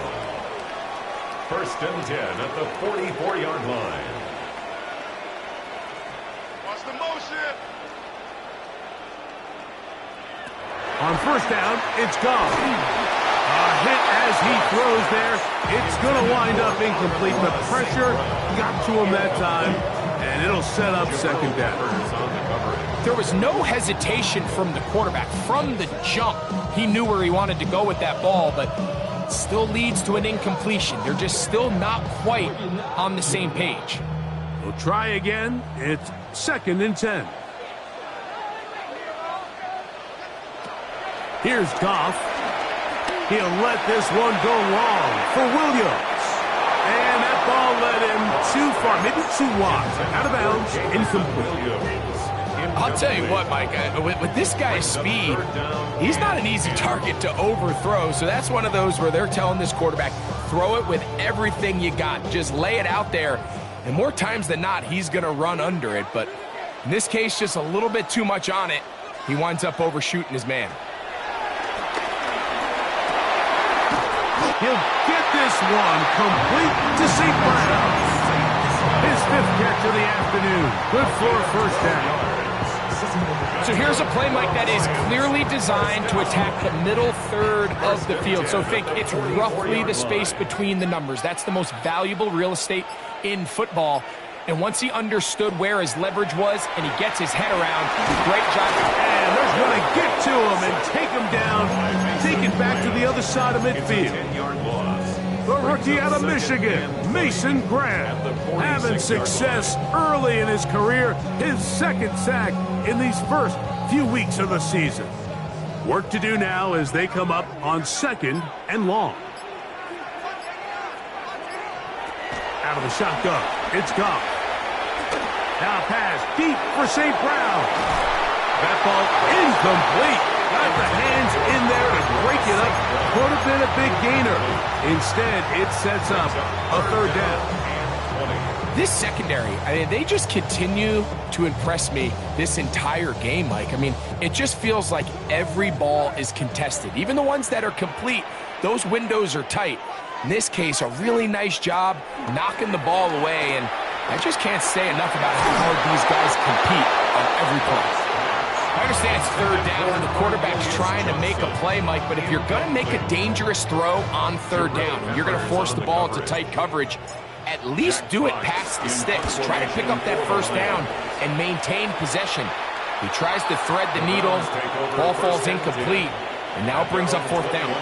1st and 10 at the 44-yard line. Watch the motion. On 1st down, it's Goff. A hit as he throws there. It's going to wind up incomplete. The pressure got to him that time, and it'll set up 2nd down. There was no hesitation from the quarterback. From the jump, he knew where he wanted to go with that ball, but still leads to an incompletion. They're just still not quite on the same page. We'll try again. It's 2nd and 10. Here's Goff. He'll let this one go long for Williams. And that ball led him too far, maybe too wide. Out of bounds, incomplete. I'll tell you what, Mike, with this guy's speed, he's not an easy target to overthrow. So that's one of those where they're telling this quarterback, throw it with everything you got. Just lay it out there. And more times than not, he's going to run under it. But in this case, just a little bit too much on it. He winds up overshooting his man. He'll get this one complete to St. Brown. His 5th catch of the afternoon. Good for a 1st down. So here's a play, Mike, that is clearly designed to attack the middle 3rd of the field. So think it's roughly the space between the numbers. That's the most valuable real estate in football. And once he understood where his leverage was and he gets his head around, great job. And they're going to get to him and take him down, take it back to the other side of midfield. The rookie out of Michigan, Mason Graham, having success early in his career, his 2nd sack in these first few weeks of the season. Work to do now as they come up on 2nd and long. Out of the shotgun, it's Goff. Now pass deep for St. Brown. That ball incomplete. Got the hands in there to break it up. Could have been a big gainer. Instead, it sets up a 3rd down. This secondary, they just continue to impress me this entire game, Mike. I mean, it just feels like every ball is contested. Even the ones that are complete, those windows are tight. In this case, a really nice job knocking the ball away, and I just can't say enough about how hard these guys compete on every play. I understand it's 3rd down and the quarterback's trying to make a play, Mike, but if you're going to make a dangerous throw on 3rd down, and you're going to force the ball into tight coverage, at least do it past the sticks. Try to pick up that 1st down and maintain possession. He tries to thread the needle, ball falls incomplete, and now brings up 4th down.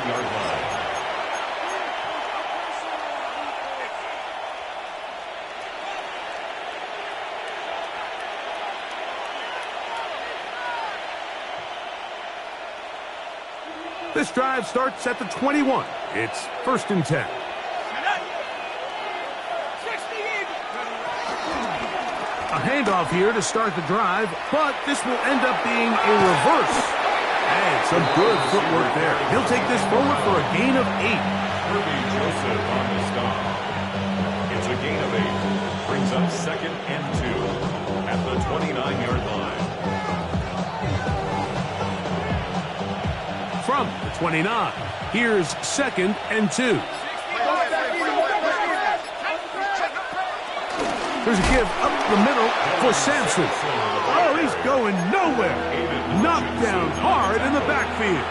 This drive starts at the 21. It's 1st and 10. A handoff here to start the drive, but this will end up being a reverse. And some good footwork there. He'll take this forward for a gain of 8. Herbie Joseph on the stop. It's a gain of 8. Brings up 2nd and 2 at the 29-yard line. From the 29, here's 2nd and 2. There's a give up the middle for Sampson. Oh, he's going nowhere. Knocked down hard in the backfield.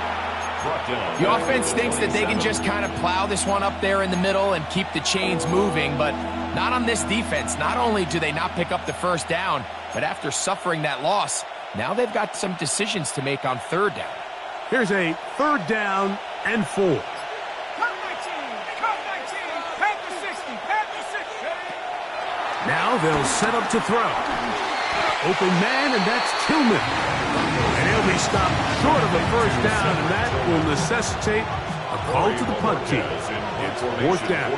The offense thinks that they can just kind of plow this one up there in the middle and keep the chains moving, but not on this defense. Not only do they not pick up the first down, but after suffering that loss, now they've got some decisions to make on 3rd down. Here's a 3rd down and 4. Now they'll set up to throw. Open man, and that's Tillman. And he'll be stopped short of a first down, and that will necessitate a call to the punt team. 4th down.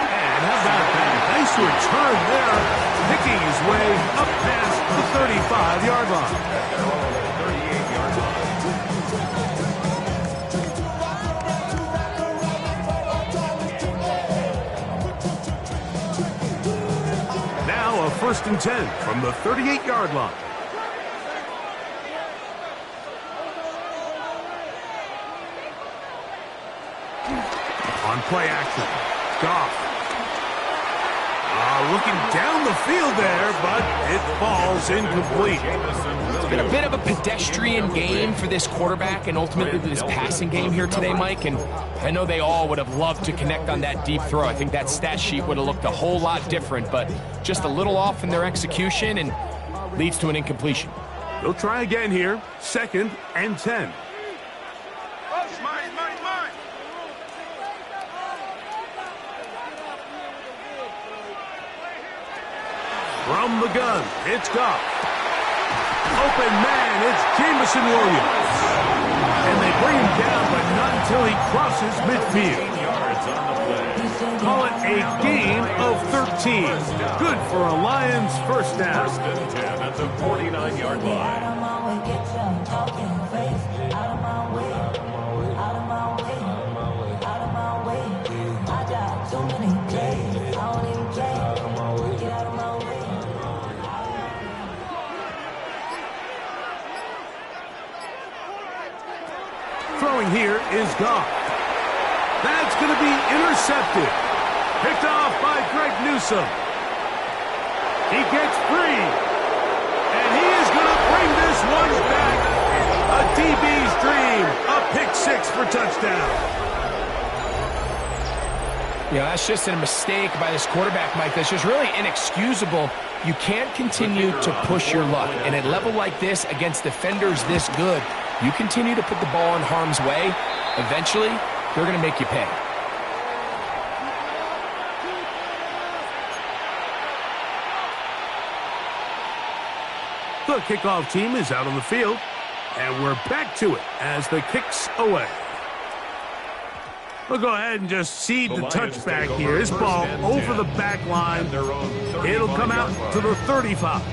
And how about that? Nice return there, picking his way up past the 35-yard line. A 1st and 10 from the 38-yard line. On play action, Goff. Looking down the field there, but it falls incomplete. It's been a bit of a pedestrian game for this quarterback and ultimately this passing game here today, Mike. And I know they all would have loved to connect on that deep throw. I think that stat sheet would have looked a whole lot different, but just a little off in their execution and leads to an incompletion. They'll try again here, 2nd and 10. From the gun, it's Goff. Open man, it's Jameson Williams. And they bring him down, but not until he crosses midfield. Call it a gain of 13. Good for a Lions first down. 1st and 10 at the 49-yard line. Throwing here is Goff. That's going to be intercepted. Picked off by Greg Newsome. He gets free. And he is going to bring this one back. A DB's dream. A pick-6 for touchdown. Yeah, that's just a mistake by this quarterback, Mike. That's just really inexcusable. You can't continue to push your luck. And at a level like this, against defenders this good, you continue to put the ball in harm's way, eventually, they're going to make you pay. The kickoff team is out on the field, and we're back to it as the kick's away. We'll go ahead and just cede the touchback here. This ball over the back line. It'll come out to the 35.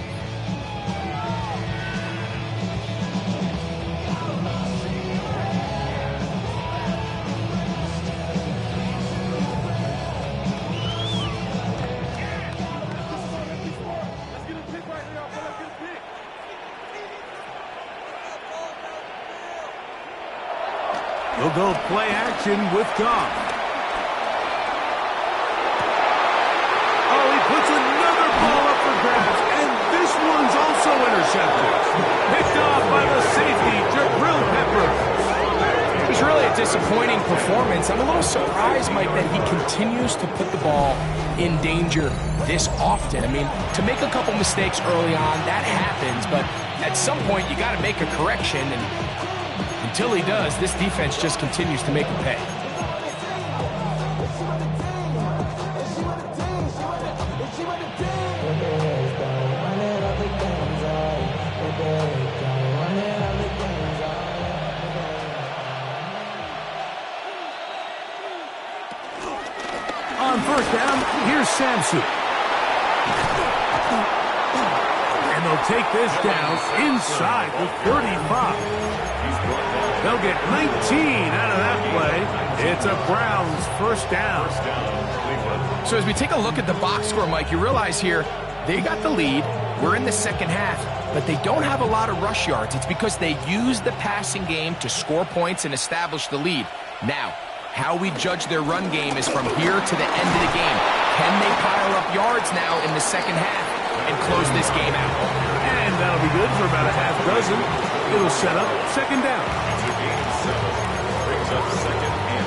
He'll go play action with Goff. Oh, he puts another ball up for grabs, and this one's also intercepted. Picked off by the safety, Jabril Peppers. It was really a disappointing performance. I'm a little surprised, Mike, that he continues to put the ball in danger this often. I mean, to make a couple mistakes early on, that happens, but at some point you got to make a correction, and until he does, this defense just continues to make him pay. On first down, here's Samson. And they'll take this down inside the 35. They'll get 19 out of that play. It's a Browns first down. So as we take a look at the box score, Mike, you realize here they got the lead. We're in the second half, but they don't have a lot of rush yards. It's because they use the passing game to score points and establish the lead. Now, how we judge their run game is from here to the end of the game. Can they pile up yards now in the second half and close this game out? And that'll be good for about a half dozen. It'll set up second down. To gain 7, brings up 2nd and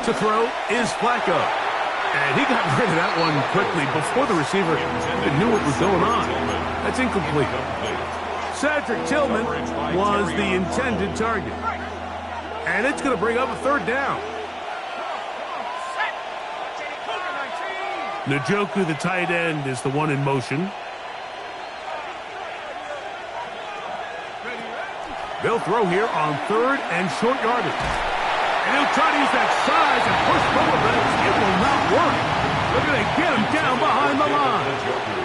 3. To throw is Flacco. And he got rid of that one quickly before the receiver even knew what was going on. That's incomplete. Cedric Tillman was the intended target. And it's going to bring up a third down. Njoku, the tight end, is the one in motion. They'll throw here on 3rd and short yardage. And he'll try to use that size and push forward, but it will not work. They're going to get him down behind the line.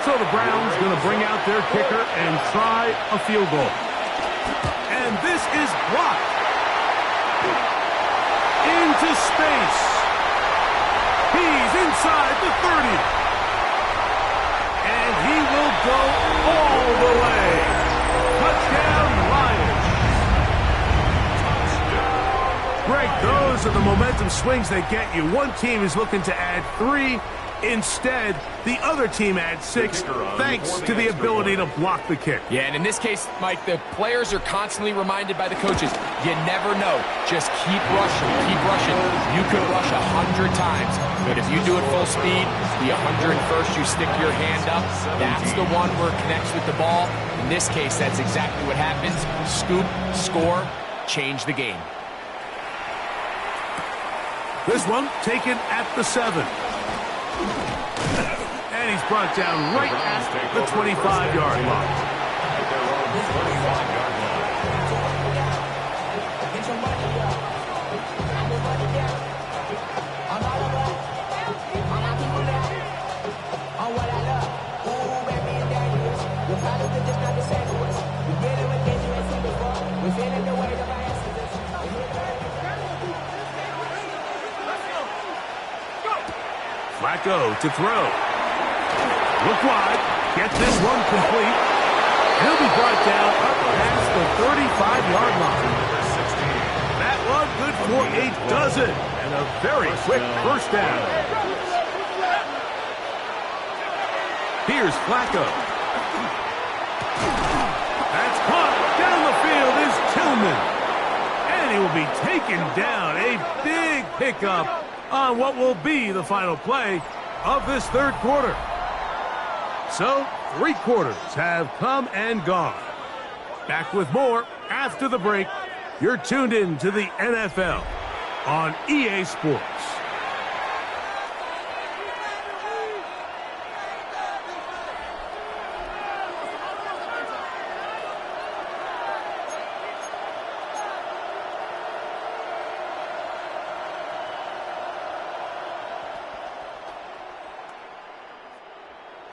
So the Browns going to bring out their kicker and try a field goal. And this is blocked. Into space. He's inside the 30. And he will go all the way. Touchdown, Lions. Greg, those are the momentum swings that get you. One team is looking to add 3. Instead, the other team adds 6, thanks to the ability to block the kick. Yeah, and in this case, Mike, the players are constantly reminded by the coaches, you never know. Just keep rushing, keep rushing. You could rush 100 times, but if you do it full speed, the 101st, you stick your hand up. That's the one where it connects with the ball. In this case, that's exactly what happens. Scoop, score, change the game. This one taken at the 7. And he's brought down right at the 25-yard line. Flacco to throw. Look wide. Get this one complete. He'll be brought down up past the 35-yard line. That one good for a dozen. And a very quick first down. Here's Flacco. That's caught. Down the field is Tillman. And he will be taken down. A big pickup on what will be the final play of this third quarter. So, 3 quarters have come and gone. Back with more after the break. You're tuned in to the NFL on EA Sports.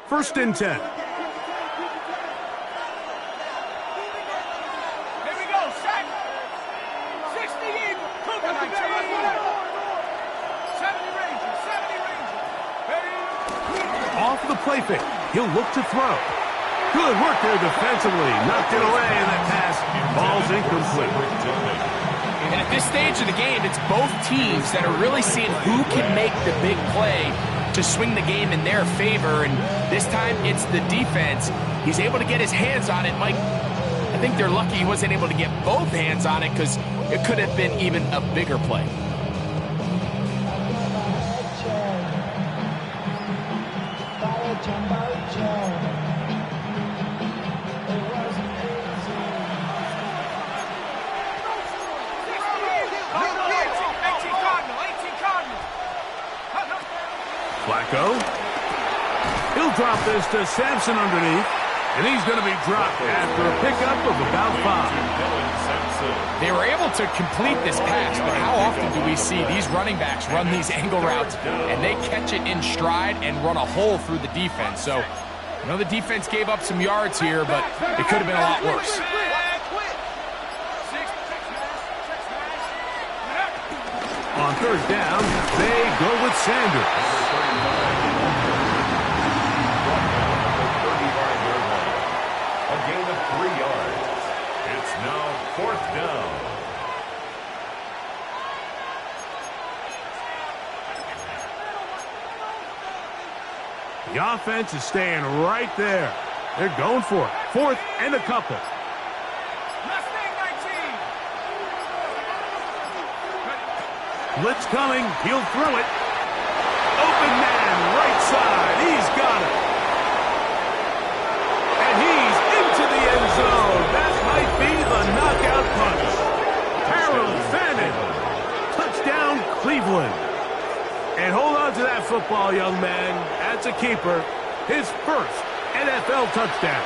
First and 10. Here we go, set. 60 even. Cougar 19. 70 Rangers, 70 Rangers. Ready? Off the play fake. He'll look to throw. Good work there defensively. Knocked it away, and that pass falls incomplete. And at this stage of the game, it's both teams that are really seeing who can make the big play to swing the game in their favor, and this time it's the defense. He's able to get his hands on it. Mike, I think they're lucky he wasn't able to get both hands on it because it could have been even a bigger play. Flacco. He'll drop this to Sampson underneath. And he's going to be dropped after a pickup of about 5. They were able to complete this pass, but how often do we see these running backs run these angle routes and they catch it in stride and run a hole through the defense? So, I know the defense gave up some yards here, but it could have been a lot worse. On third down, they go with Sanders. A gain of 3 yards. It's now 4th down. The offense is staying right there. They're going for it. 4th and a couple. Blitz coming. He'll throw it. Open man, right side. He's got it. And he's into the end zone. That might be the knockout punch. Harold Fannin. Touchdown, Cleveland. And hold on to that football, young man. That's a keeper. His first NFL touchdown.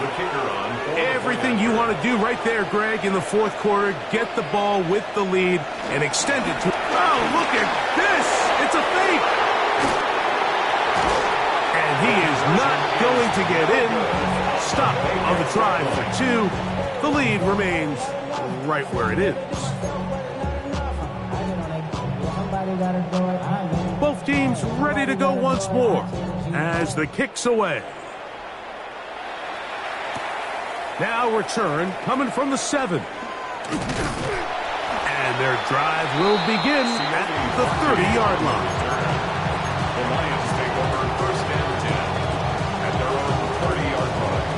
The kicker on. Everything you want to do right there, Greg, in the 4th quarter. Get the ball with the lead and extend it to... Oh, look at this! It's a fake! And he is not going to get in. Stop on the drive for 2. The lead remains right where it is. Both teams ready to go once more as the kick's away. Now return coming from the 7. And their drive will begin at the 30-yard line. The Lions take over 1st and 10 at their own 30-yard line.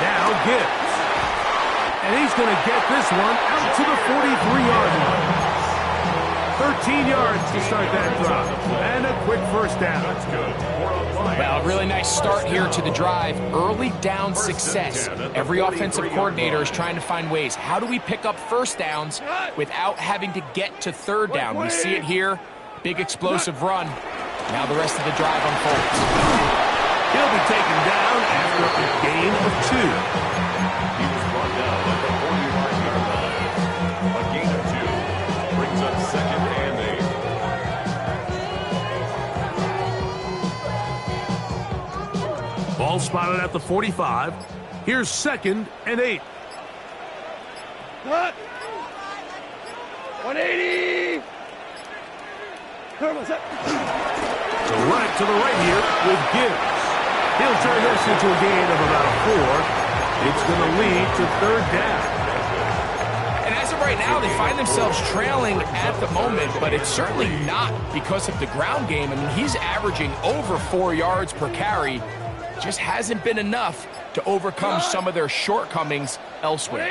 Now Gibbs. And he's going to get this one out to the 43-yard line. 13 yards to start that drive. And a quick first down. That's good. Well, a really nice start here to the drive. Early down success. Every offensive coordinator is trying to find ways. How do we pick up first downs without having to get to third down? We see it here. Big explosive run. Now the rest of the drive unfolds. He'll be taken down after a gain of 2. He was brought down at the 45-yard line. A gain of 2 brings up 2nd and 8. Ball spotted at the 45. Here's 2nd and 8. Cut. 180. To run it to the right here with Gibbs. He'll turn this into a gain of about 4. It's going to lead to 3rd down. And as of right now, they find themselves trailing at the moment, but it's certainly not because of the ground game. I mean, he's averaging over 4 yards per carry. Just hasn't been enough to overcome some of their shortcomings elsewhere.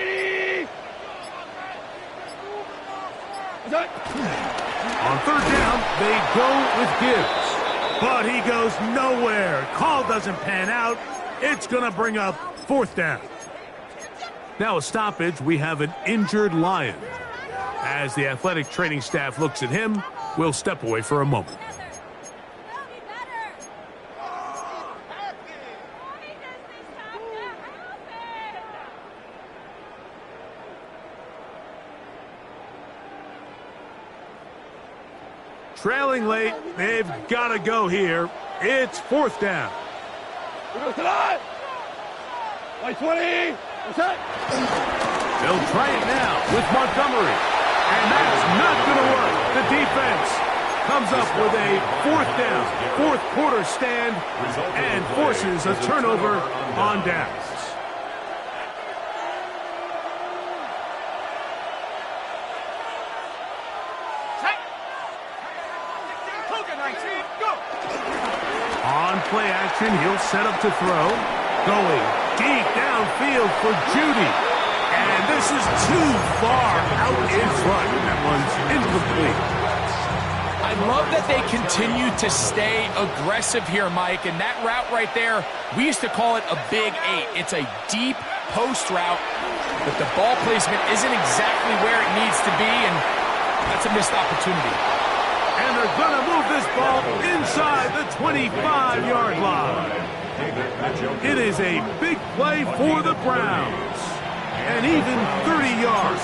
On 3rd down, they go with Gibbs. But he goes nowhere. Call doesn't pan out. It's going to bring up 4th down. Now a stoppage. We have an injured Lion. As the athletic training staff looks at him, we'll step away for a moment. Trailing late, they've got to go here. It's 4th down. They'll try it now with Montgomery. And that's not going to work. The defense comes up with a 4th down, 4th quarter stand, and forces a turnover on downs. On play action, he'll set up to throw. Going deep downfield for Judy. And this is too far out in front. That one's incomplete. I love that they continue to stay aggressive here, Mike, and that route right there, we used to call it a big 8. It's a deep post route, but the ball placement isn't exactly where it needs to be, and that's a missed opportunity. And they're going to move this ball inside the 25-yard line. It is a big play for the Browns, and even 30 yards.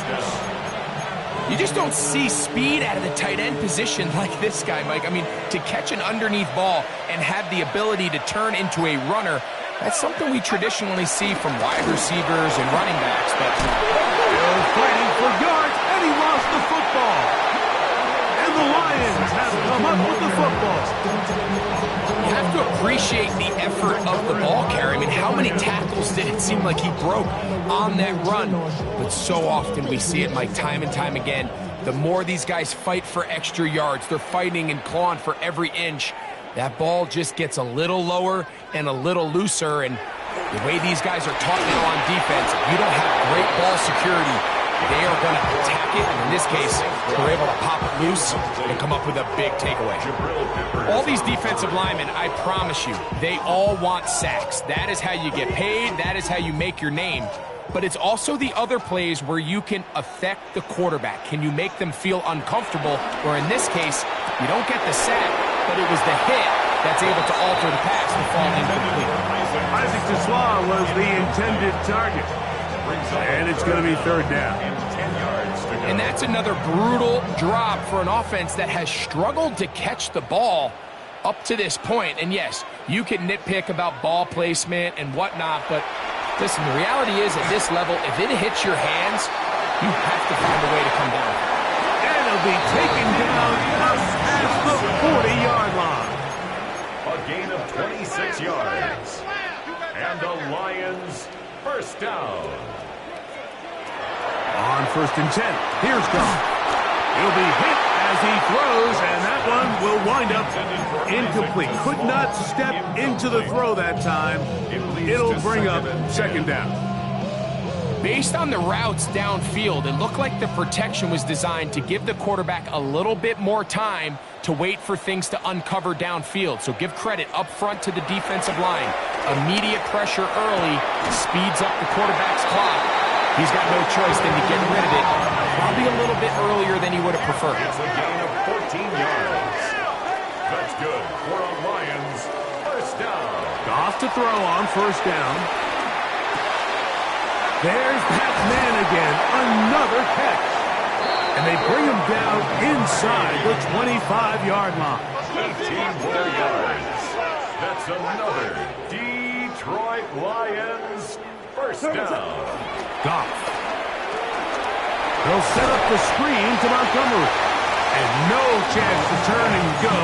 You just don't see speed out of the tight end position like this guy, Mike. I mean, to catch an underneath ball and have the ability to turn into a runner, that's something we traditionally see from wide receivers and running backs. But still fighting for yards, and he lost the football. And the Lions have come up with the football. You have to appreciate the effort of the ball carrier. I mean, how many tackles did it seem like he broke on that run? But so often we see it, Mike, time and time again. The more these guys fight for extra yards, they're fighting and clawing for every inch. That ball just gets a little lower and a little looser, and the way these guys are taught now on defense, if you don't have great ball security, they are going to attack it, and in this case, they're able to pop it loose and come up with a big takeaway. All these defensive linemen, I promise you, they all want sacks. That is how you get paid. That is how you make your name. But it's also the other plays where you can affect the quarterback. Can you make them feel uncomfortable? Or in this case, you don't get the sack, but it was the hit that's able to alter the pass and fall incomplete. Isaac Tesla was the intended target. And it's going to be third down. And that's another brutal drop for an offense that has struggled to catch the ball up to this point. And yes, you can nitpick about ball placement and whatnot, but listen, the reality is at this level, if it hits your hands, you have to find a way to come down. And it'll be taken down up at the 40-yard line. A gain of 26 yards. And the Lions first down. On 1st and 10, here's Goff. He'll be hit as he throws, and that one will wind up incomplete. Could not step into the throw that time. It'll bring up second down. Based on the routes downfield, it looked like the protection was designed to give the quarterback a little bit more time to wait for things to uncover downfield. So give credit up front to the defensive line. Immediate pressure early speeds up the quarterback's clock. He's got no choice than to get rid of it, probably a little bit earlier than he would have preferred. It's a gain of 14 yards. That's good for a Lions first down. Goff to throw on 1st down. There's that man again, another catch. And they bring him down inside the 25-yard line. 18 more yards. That's another Detroit Lions first down. Goff. They'll set up the screen to Montgomery. And no chance to turn and go.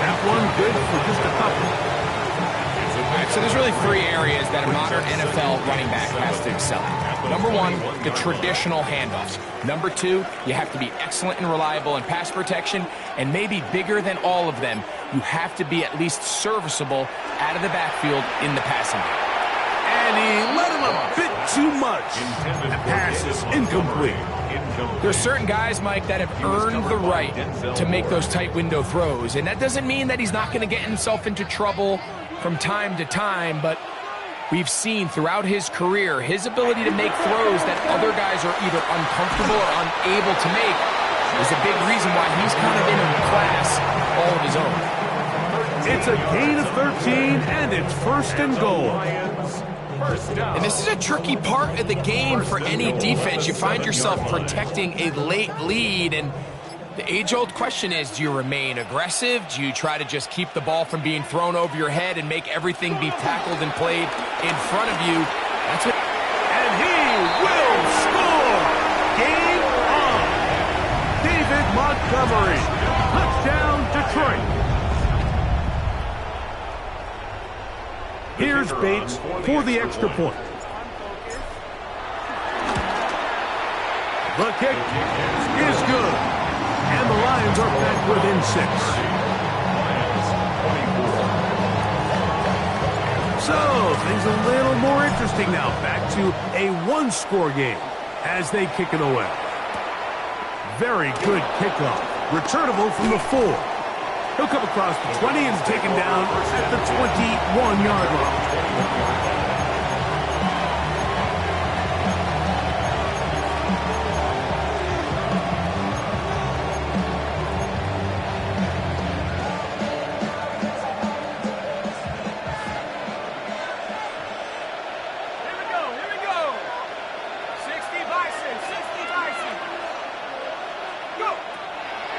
That one good for just a couple. All right, so there's really 3 areas that a modern NFL running back has to excel in. Number 1, the traditional handoffs. Number 2, you have to be excellent and reliable in pass protection. And maybe bigger than all of them, you have to be at least serviceable out of the backfield in the passing game. And he let him a bit too much. That pass is incomplete. There's certain guys, Mike, that have earned the right to make those tight window throws. And that doesn't mean that he's not going to get himself into trouble from time to time, but we've seen throughout his career his ability to make throws that other guys are either uncomfortable or unable to make is a big reason why he's kind of in a class all of his own. It's a gain of 13, and it's 1st and goal. And this is a tricky part of the game for any defense. You find yourself protecting a late lead, and the age-old question is, do you remain aggressive? Do you try to just keep the ball from being thrown over your head and make everything be tackled and played in front of you? That's what. And he will score! Game on! David Montgomery. Touchdown, Detroit. Here's Bates for the extra point. The kick is good. And the Lions are back within 6. So, things a little more interesting now. Back to a 1-score game as they kick it away. Very good kickoff. Returnable from the 4. He'll come across the 20 and is taken down at the 21-yard line.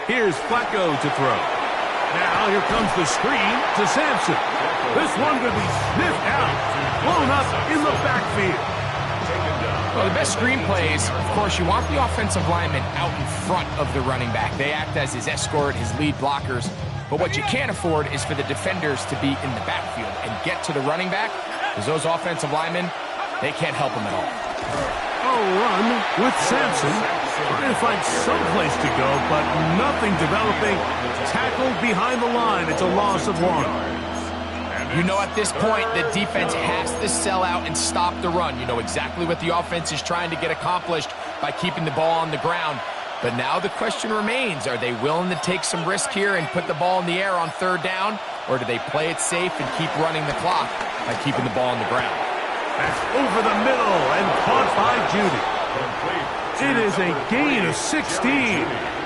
Here's Flacco to throw. Now here comes the screen to Sampson. This one could be sniffed out, blown up in the backfield. Well, the best screen plays, of course, you want the offensive lineman out in front of the running back. They act as his escort, his lead blockers. But what you can't afford is for the defenders to be in the backfield and get to the running back, because those offensive linemen, they can't help him at all. Run with Sampson. Trying to find some place to go, but nothing developing. Tackled behind the line. It's a loss of 1. You know at this point the defense has to sell out and stop the run. You know exactly what the offense is trying to get accomplished by keeping the ball on the ground. But now the question remains, are they willing to take some risk here and put the ball in the air on 3rd down? Or do they play it safe and keep running the clock by keeping the ball on the ground? That's over the middle and caught by Judy. It is a gain of 16.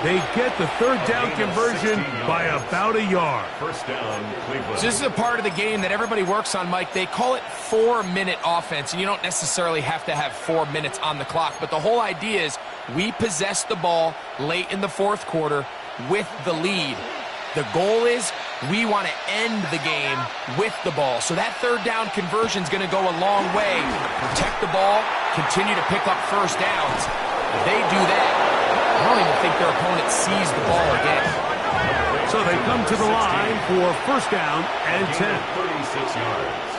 They get the 3rd down conversion by about a yard. First down, Cleveland. So this is a part of the game that everybody works on, Mike. They call it 4-minute offense, and you don't necessarily have to have 4 minutes on the clock. But the whole idea is we possess the ball late in the 4th quarter with the lead. The goal is we want to end the game with the ball. So that 3rd down conversion is going to go a long way. Protect the ball, continue to pick up 1st downs. If they do that, I don't even think their opponent sees the ball again. So they come to the line for 1st down and 10. 36 yards.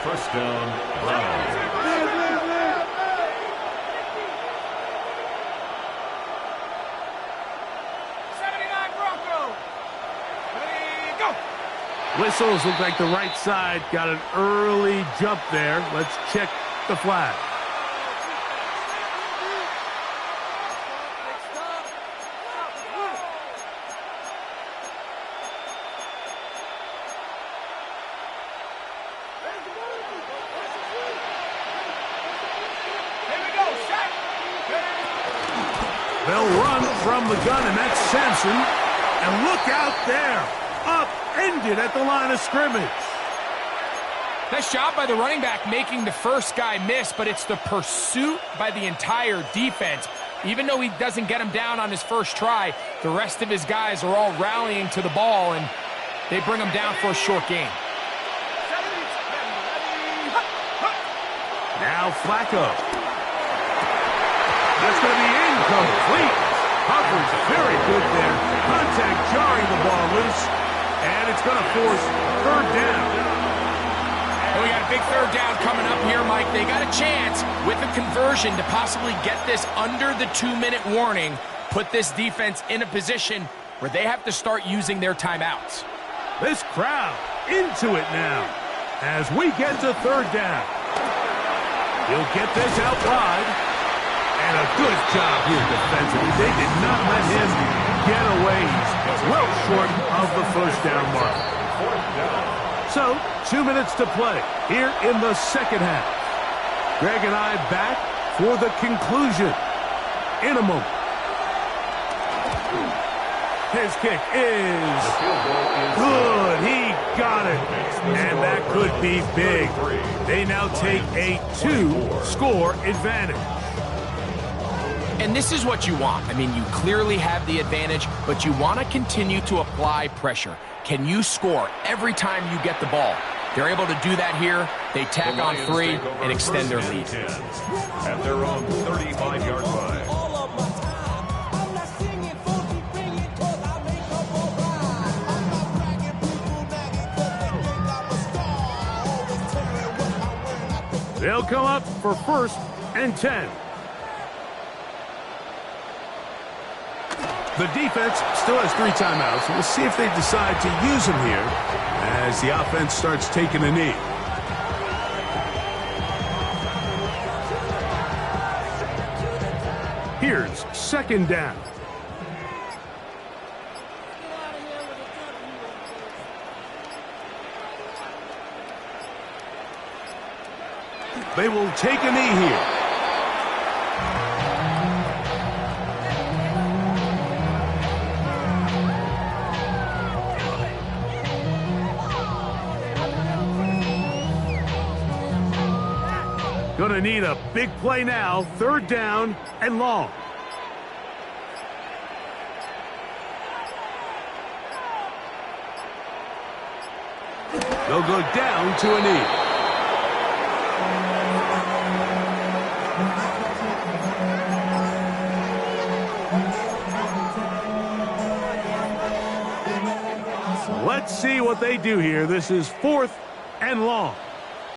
First down, Browns. 79 Broncos. Ready, go. Whistles look like the right side got an early jump there. Let's check the flag. They'll run from the gun, and that's Sampson. And look out there. Upended at the line of scrimmage. Nice job by the running back making the first guy miss, but it's the pursuit by the entire defense. Even though he doesn't get him down on his first try, the rest of his guys are all rallying to the ball, and they bring him down for a short gain. Now Flacco. That's going to be incomplete. Hubbard's very good there. Contact jarring the ball loose. And it's going to force 3rd down. Well, we got a big 3rd down coming up here, Mike. They got a chance with a conversion to possibly get this under the 2-minute warning, put this defense in a position where they have to start using their timeouts. This crowd into it now as we get to 3rd down. He'll get this out wide. And a good job here defensively. They did not let him get away. He's well short of the 1st down mark. So, 2 minutes to play here in the 2nd half. Greg and I back for the conclusion in a moment. His kick is good. He got it. And that could be big. They now take a 2-score advantage. And this is what you want. I mean, you clearly have the advantage, but you want to continue to apply pressure. Can you score every time you get the ball? They're able to do that here. They tack on 3 and extend their lead. At their own 35-yard line. They'll come up for 1st and 10. The defense still has 3 timeouts. We'll see if they decide to use them here as the offense starts taking a knee. Here's 2nd down. They will take a knee here. Gonna need a big play now. 3rd down and long. They'll go down to a knee. Let's see what they do here. This is 4th and long.